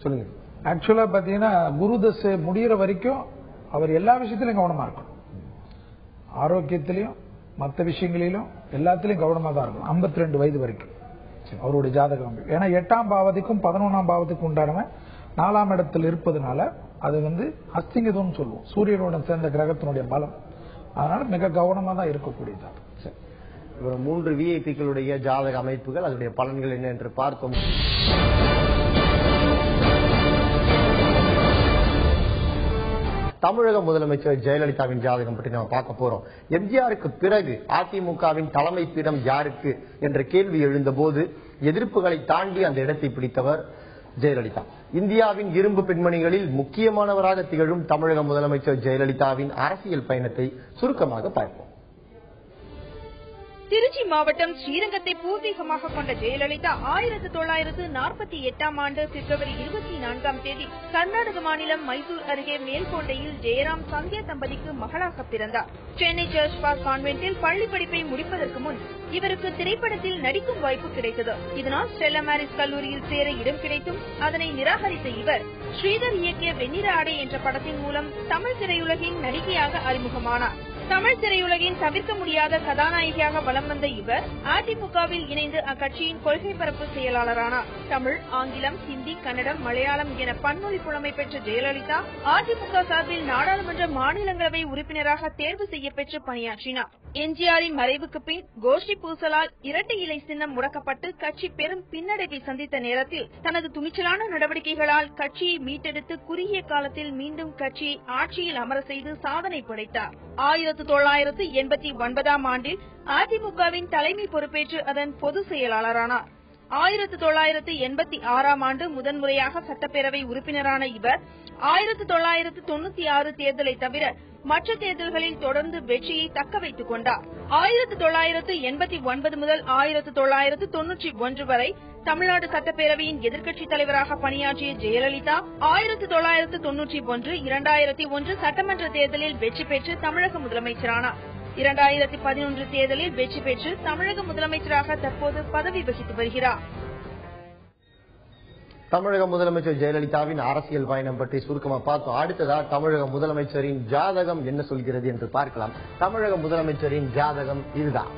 சொல்லுங்க. ஆக்சுவலா பாத்தீங்கன்னா குரு தசை முடிகிற வரைக்கும் அவர் எல்லா விஷயத்திலும் கவனமா இருக்கணும். ஆரோக்கியத்திலையும் மற்ற விஷயங்களிலும் எல்லாத்திலையும் கவனமா தான் இருக்கும். 52 வயது வரைக்கும் அவருடைய ஜாதகம். ஏன்னா 8ஆம் பாவத்துக்கும் 11ஆம் பாவத்துக்கும் உண்டானவன் 4ஆம் இடத்தில் இருப்பதனால அது வந்து அஸ்திங்கதம் சொல்லுவோம், சூரியனுடன் சேர்ந்த கிரகத்தினுடைய பலம். அதனால மிக கவனமா தான் இருக்கக்கூடியது. இவர் 3 விஐபிக்களுடைய ஜாதக அமைப்புகள், அதனுடைய பலன்கள் என்ன என்று பார்த்தோம். தமிழக முதலமைச்சர் ஜெயலலிதாவின் ஜாதகம் பற்றி நாம் பார்க்க போறோம். எம்ஜிஆருக்கு பிறகு அதிமுகவின் தலைமை பீடம் யாருக்கு என்ற கேள்வி எழுந்த போது எதிர்ப்புகளை தாண்டி அந்த இடத்தை பிடித்தவர் ஜெயலலிதா. இந்தியாவின் இரும்பு பெண்மணிகளில் முக்கியமானவராக திகழும் தமிழக முதலமைச்சர் ஜெயலலிதாவின் அரசியல் பயணத்தை சுருக்கமாக பார்ப்போம். திருச்சி மாவட்டம் ஸ்ரீரங்கத்தை பூர்வீகமாக கொண்ட ஜெயலலிதா 1948ஆம் ஆண்டு பிப்ரவரி 24ஆம் தேதி கர்நாடக மாநிலம் மைசூர் அருகே மேல்கோட்டையில் ஜெயராம் சந்தியா தம்பதிக்கு மகளாக பிறந்தார். சென்னை சர்ச் பார்க் கான்வென்ட்டில் பள்ளி படிப்பை முடிப்பதற்கு முன் இவருக்கு திரைப்படத்தில் நடிக்கும் வாய்ப்பு கிடைத்தது. இதனால் ஸ்டெல்லா மேரிஸ் கல்லூரியில் சேர இடம் கிடைத்தும் அதனை நிராகரித்த இவர் ஸ்ரீதர் இயக்கிய வெண்ணிற ஆடை என்ற படத்தின் மூலம் தமிழ் திரையுலகின் நடிகையாக அறிமுகமானார். தமிழ் திரையுலகின் தவிர்க்க முடியாத கதாநாயகியாக வலம் வந்த இவர் அதிமுகவில் இணைந்து அக்கட்சியின் கொள்கை பரப்பு செயலாளரானார். தமிழ், ஆங்கிலம், ஹிந்தி, கன்னடம், மலையாளம் என பன்மொழி புலமை பெற்ற ஜெயலலிதா அதிமுக சார்பில் நாடாளுமன்ற மாநிலங்களவை உறுப்பினராக தேர்வு செய்யப்பெற்று பணியாற்றினார். எம்ஜிஆரின் மறைவுக்கு பின் கோஷ்டி பூசலால் இரட்டை இலை சின்னம் முடக்கப்பட்டு கட்சி பெரும் பின்னடைவை சந்தித்த நேரத்தில் தனது துணிச்சலான நடவடிக்கைகளால் கட்சியை மீட்டெடுத்து குறுகிய காலத்தில் மீண்டும் கட்சியை ஆட்சியில் அமர செய்து சாதனை படைத்தார். 1989ஆம் ஆண்டில் அதிமுகவின் தலைமை பொறுப்பேற்று அதன் பொதுச் செயலாளரானார். 1986ஆம் ஆண்டு முதன்முறையாக சட்டப்பேரவை உறுப்பினரான இவர் 1996 தேர்தலை தவிர மற்ற தேர்தல்களில் தொடர்ந்து வெற்றியை தக்க வைத்துக் கொண்டார். 1989 முதல் 1991 வரை தமிழ்நாடு சட்டப்பேரவையின் எதிர்க்கட்சித் தலைவராக பணியாற்றிய ஜெயலலிதா 1991, 2001 சட்டமன்ற தேர்தலில் வெற்றி பெற்று தமிழக முதலமைச்சரானார். 2011 தேர்தலில் வெற்றி பெற்று தமிழக முதலமைச்சராக தற்போது பதவி வகித்து வருகிறார். தமிழக முதலமைச்சர் ஜெயலலிதாவின் அரசியல் பயணம் பற்றி சுருக்கமா பார்த்தோம். அடுத்ததா தமிழக முதலமைச்சரின் ஜாதகம் என்ன சொல்கிறது என்று பார்க்கலாம். தமிழக முதலமைச்சரின் ஜாதகம் இதுதான்.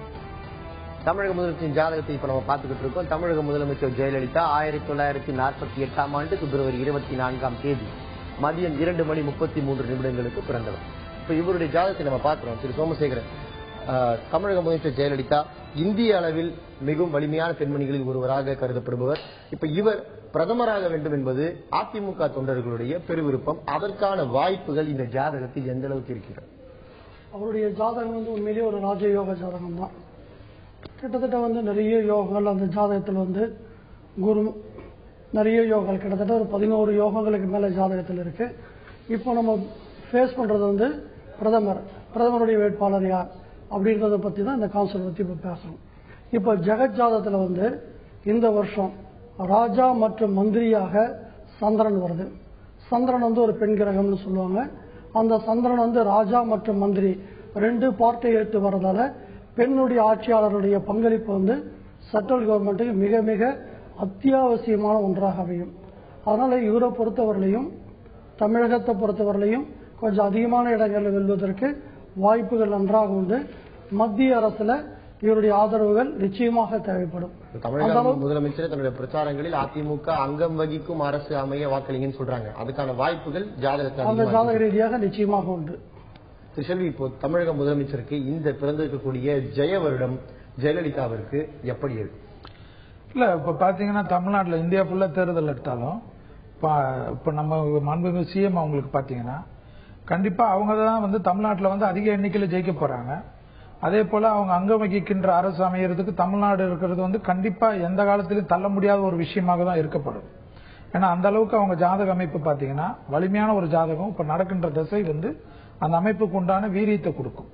தமிழக முதலமைச்சரின் ஜாதகத்தை இப்ப நம்ம பார்த்துக்கிட்டு இருக்கோம். தமிழக முதலமைச்சர் ஜெயலலிதா 1948ஆம் ஆண்டு பிப்ரவரி 24ஆம் தேதி மதியம் 2:33 பிறந்தவர். இப்ப இவருடைய ஜாதகத்தை நம்ம பார்க்கிறோம். திரு சோமசேகரன், தமிழக முதலமைச்சர் ஜெயலலிதா இந்திய அளவில் மிகவும் வலிமையான பெண்மணிகளில் ஒருவராக கருதப்படுபவர். இப்ப இவர் பிரதமராக வேண்டும் என்பது அதிமுக தொண்டர்களுடைய பெருவிருப்பம். அதற்கான வாய்ப்புகள் இந்த ஜாதகத்தில் எந்த அளவுக்கு இருக்கிறது? அவருடைய ஜாதகம் உண்மையிலேயே ஒரு ராஜயோக ஜாதகம் தான். கிட்டத்தட்ட நிறைய யோகங்கள் அந்த ஜாதகத்தில் குரு நிறைய யோகங்கள் கிட்டத்தட்ட ஒரு 11 யோகங்களுக்கு மேல ஜாதகத்தில் இருக்கு. இப்போ நம்ம ஃபேஸ் பண்றது பிரதமருடைய வேட்பாளர் யார் அப்படின்றத பத்தி தான் இந்த கான்செப்ட் பத்தி இப்ப பேசணும். இப்ப ஜெகத் ஜாதகத்துல இந்த வருஷம் ராஜா மற்றும் மந்திரியாக சந்திரன் வருது. சந்திரன் ஒரு பெண் கிரகம்னு சொல்லுவாங்க. அந்த சந்திரன் ராஜா மற்றும் மந்திரி 2 பார்ட்டை எடுத்து வர்றதால பெண்ணுடைய ஆட்சியாளருடைய பங்களிப்பு சென்ட்ரல் கவர்மெண்ட்டுக்கு மிக மிக அத்தியாவசியமான ஒன்றாக அமையும். அதனால இவரை பொறுத்தவரையிலையும் தமிழகத்தை பொறுத்தவரையிலையும் கொஞ்சம் அதிகமான இடங்களில் வெல்வதற்கு வாய்ப்புகள் நன்றாக உண்டு. மத்திய அரசுல இவருடைய ஆதரவுகள் நிச்சயமாக தேவைப்படும். தமிழக முதலமைச்சர் தன்னுடைய பிரச்சாரங்களில் அதிமுக அங்கம் வகிக்கும் அரசு அமைய வாக்களிங்கன்னு சொல்றாங்க. அதுக்கான வாய்ப்புகள் அந்த ஜாதக ரீதியாக நிச்சயமாக உண்டு. செல்வி, இப்போ தமிழக முதலமைச்சருக்கு இந்த பிறந்திருக்கக்கூடிய ஜெய வருடம் ஜெயலலிதாவிற்கு எப்படி இருக்கு? இல்ல, இப்ப பாத்தீங்கன்னா தமிழ்நாட்டுல இந்தியா ஃபுல்லா தேர்தல் எடுத்தாலும் இப்ப நம்ம மாண்புமிகு சிஎம் அவங்களுக்கு பாத்தீங்கன்னா கண்டிப்பா அவங்க தான் தமிழ்நாட்டுல அதிக எண்ணிக்கையில ஜெயிக்க போறாங்க. அதே போல அவங்க அங்க வகிக்கின்ற அரசு அமையறதுக்கு தமிழ்நாடு இருக்கிறது கண்டிப்பா எந்த காலத்திலும் தள்ள முடியாத ஒரு விஷயமாக தான் இருக்கப்படும். ஏன்னா அந்த அளவுக்கு அவங்க ஜாதக அமைப்பு பாத்தீங்கன்னா வலிமையான ஒரு ஜாதகம். இப்ப நடக்கின்ற திசை அந்த அமைப்புக்கு உண்டான வீரியத்தை கொடுக்கும்.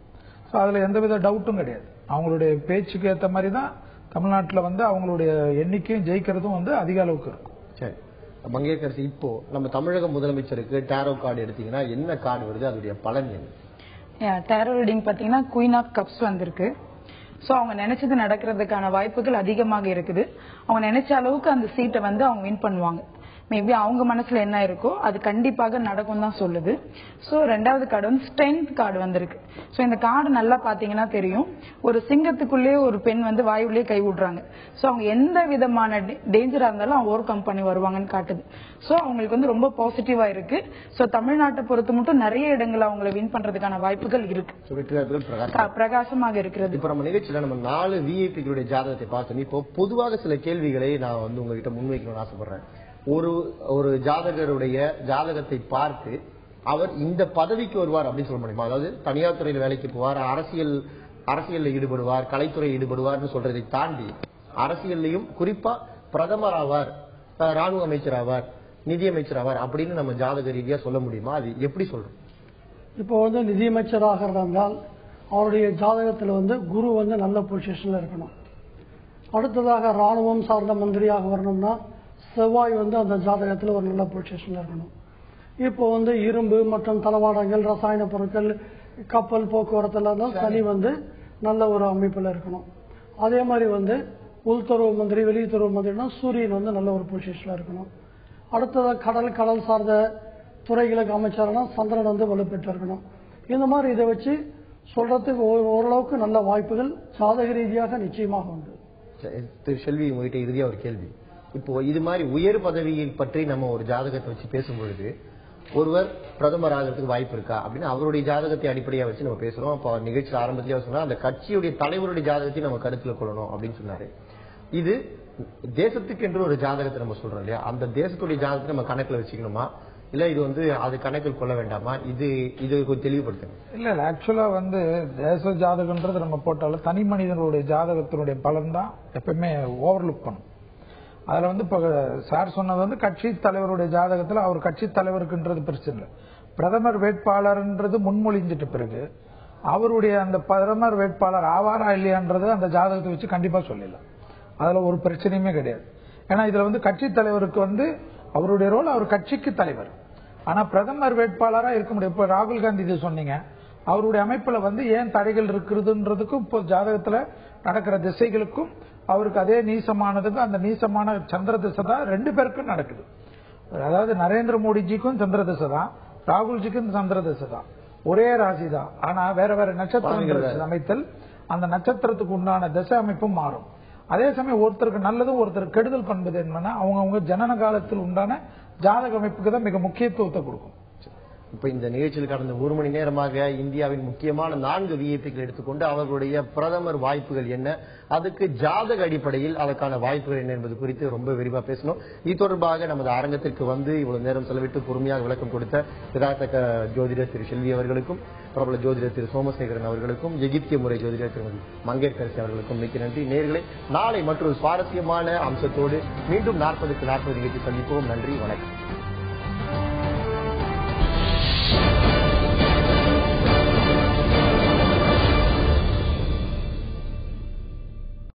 அதுல எந்தவித டவுட்டும் கிடையாது. அவங்களுடைய பேச்சுக்கு ஏற்ற மாதிரி தான் தமிழ்நாட்டில் அவங்களுடைய எண்ணிக்கையும் ஜெயிக்கிறதும் அதிக அளவுக்கு இருக்கும். சரி மங்கேற்கரசி, இப்போ நம்ம தமிழக முதலமைச்சருக்கு டேரோ கார்டு எடுத்தீங்கன்னா என்ன கார்டு வருது, அதோடைய பலன் என்ன? டேரோ ரீடிங் பாத்தீங்கன்னா குயின் ஆஃப் கப்ஸ் வந்திருக்கு. சோ அவங்க நினைச்சது நடக்கிறதுக்கான வாய்ப்புகள் அதிகமாக இருக்குது. அவங்க நினைச்ச அளவுக்கு அந்த சீட்டை அவங்க வின் பண்ணுவாங்க. மேபி அவங்க மனசுல என்ன இருக்கோ அது கண்டிப்பாக நடக்கும் தான் சொல்லுது. சோ 2வது கார்டு ஸ்ட்ரென்த் கார்டு வந்திருக்கு. சோ இந்த கார்டு நல்லா பாத்தீங்கன்னா தெரியும், ஒரு சிங்கத்துக்குள்ளே ஒரு பெண் வாயுள்ளே கை விடுறாங்க. சோ அவங்க எந்த விதமான டேஞ்சரா இருந்தாலும் அவங்க ஓவர் கம் பண்ணி வருவாங்கன்னு காட்டுது. சோ அவங்களுக்கு ரொம்ப பாசிட்டிவா இருக்கு. சோ தமிழ்நாட்டை பொறுத்து மட்டும் நிறைய இடங்கள் அவங்களை வின் பண்றதுக்கான வாய்ப்புகள் இருக்கு, பிரகாசமாக இருக்கிறது. இப்ப நம்ம நிகழ்ச்சியில நம்ம 4 விஐபிகளுடைய ஜாதகத்தை பார்த்தோம். இப்போ பொதுவாக சில கேள்விகளை நான் உங்ககிட்ட முன்வைக்கணும்னு ஆசைப்படுறேன். ஒரு ஜாதகருடைய ஜாதகத்தை பார்த்து அவர் இந்த பதவிக்கு வருவார் அப்படின்னு சொல்ல முடியுமா? அதாவது தனியார் துறையில் வேலைக்கு போவார், அரசியல்ல ஈடுபடுவார், கலைத்துறையில் ஈடுபடுவார்னு சொல்றதை தாண்டி அரசியல்லையும் குறிப்பா பிரதமர் ஆவார், ராணுவ அமைச்சர் ஆவார், நிதியமைச்சர் ஆவார் அப்படின்னு நம்ம ஜாதக ரீதியா சொல்ல முடியுமா? அது எப்படி சொல்றோம்? இப்போ நிதியமைச்சராக இருந்தால் அவருடைய ஜாதகத்துல குரு நல்ல பொசிஷன்ல இருக்கணும். அடுத்ததாக ராணுவம் சார்ந்த மந்திரியாக வரணும்னா செவ்வாய் அந்த ஜாதகத்தில் ஒரு நல்ல பொசிஷன்ல இருக்கணும். இப்போ இரும்பு மற்றும் தளவாடங்கள், ரசாயன பொருட்கள், கப்பல் போக்குவரத்துல தான் சனி நல்ல ஒரு அமைப்புல இருக்கணும். அதே மாதிரி உள்துறவு மந்திரி, வெளியுறவு மந்திரினா சூரியன் நல்ல ஒரு பொசிஷன்ல இருக்கணும். அடுத்ததாக கடல் சார்ந்த துறைகளுக்கு அமைச்சர்னா சந்திரன் வலுப்பெற்று இருக்கணும். இந்த மாதிரி இதை வச்சு சொல்றதுக்கு ஓரளவுக்கு நல்ல வாய்ப்புகள் ஜாதக ரீதியாக நிச்சயமாக உண்டு. செல்வி, உங்ககிட்ட இறுதியா ஒரு கேள்வி. இப்போ இது மாதிரி உயர் பதவியை பற்றி நம்ம ஒரு ஜாதகத்தை வச்சு பேசும்பொழுது ஒருவர் பிரதமர் ஆகிறதுக்கு வாய்ப்பு இருக்கா அப்படின்னு அவருடைய ஜாதகத்தை அடிப்படையா வச்சு நம்ம பேசுறோம். அப்ப நிகழ்ச்சி ஆரம்பத்திலேயே சொன்னா அந்த கட்சியுடைய தலைவருடைய ஜாதகத்தை நம்ம கருத்துல கொள்ளணும் அப்படின்னு சொன்னாரு. இது தேசத்துக்கு என்று ஒரு ஜாதகத்தை நம்ம சொல்றோம் இல்லையா, அந்த தேசத்துடைய ஜாதகத்தை நம்ம கணக்குல வச்சுக்கணுமா, இல்ல இது அது கணக்கில் கொள்ள வேண்டாமா? இது கொஞ்சம் தெளிவுபடுத்துங்க. இல்ல ஆக்சுவலா தேச ஜாதகன்றது நம்ம போட்டாலும் தனி மனிதனுடைய ஜாதகத்தினுடைய பலன் தான் எப்பவுமே ஓவர்லுக் பண்ணும். அதுல இப்ப சார் சொன்னது கட்சி தலைவருடைய ஜாதகத்துல அவர் கட்சி தலைவருக்குன்றது பிரச்சனை இல்லை. பிரதமர் வேட்பாளர்ன்றது முன்மொழிஞ்சிட்ட பிறகு அவருடைய அந்த பிரதமர் வேட்பாளர் ஆவாரா இல்லையான்றது அந்த ஜாதகத்தை வச்சு கண்டிப்பா சொல்லலாம். அதுல ஒரு பிரச்சனையுமே கிடையாது. ஏன்னா இதுல கட்சி தலைவருக்கு அவருடைய ரோல் அவர் கட்சிக்கு தலைவர். ஆனா பிரதமர் வேட்பாளரா இருக்க முடியும். இப்ப ராகுல் காந்தி இது சொன்னீங்க, அவருடைய அமைப்புல ஏன் தடைகள் இருக்குதுன்றதுக்கும் இப்போ ஜாதகத்துல நடக்கிற திசைகளுக்கும் அவருக்கு அதே நீசமானதுக்கு அந்த நீசமான சந்திர திசை தான் 2 பேருக்கும் நடக்குது. அதாவது நரேந்திர மோடிஜிக்கும் சந்திர திசை தான், ராகுல்ஜிக்கும் சந்திர திசை தான், ஒரே ராசி தான். ஆனா வேற வேற நட்சத்திரங்கள் அமைத்தல் அந்த நட்சத்திரத்துக்கு உண்டான திசை அமைப்பும் மாறும். அதே சமயம் ஒருத்தருக்கு நல்லதும் ஒருத்தருக்கு கெடுதல் பண்பது என்னன்னா அவங்க ஜனன காலத்தில் உண்டான ஜாதக அமைப்புக்கு தான் மிக முக்கியத்துவத்தை கொடுக்கும். இப்ப இந்த நிகழ்ச்சியில் கடந்த 1 மணி நேரமாக இந்தியாவின் முக்கியமான 4 விஐபிக்கள் எடுத்துக்கொண்டு அவர்களுடைய பிரதமர் வாய்ப்புகள் என்ன, அதுக்கு ஜாதக அடிப்படையில் அதற்கான வாய்ப்புகள் என்ன என்பது குறித்து ரொம்ப விரிவா பேசணும். இது தொடர்பாக நமது அரங்கத்திற்கு வந்து இவ்வளவு நேரம் செலவிட்டு பொறுமையாக விளக்கம் கொடுத்த யதார்த்த ஜோதிடர் திரு செல்வி அவர்களுக்கும், பிரபல ஜோதிடர் திரு சோமசேகரன் அவர்களுக்கும், எகிப்திய முறை ஜோதிடர் திருமதி மங்கேற்கரசி அவர்களுக்கும் மிக்க நன்றி. நேயர்களே, நாளை மற்றொரு சுவாரஸ்யமான அம்சத்தோடு மீண்டும் 40க்கு 40 நிகழ்ச்சி சந்திப்போம். நன்றி, வணக்கம்.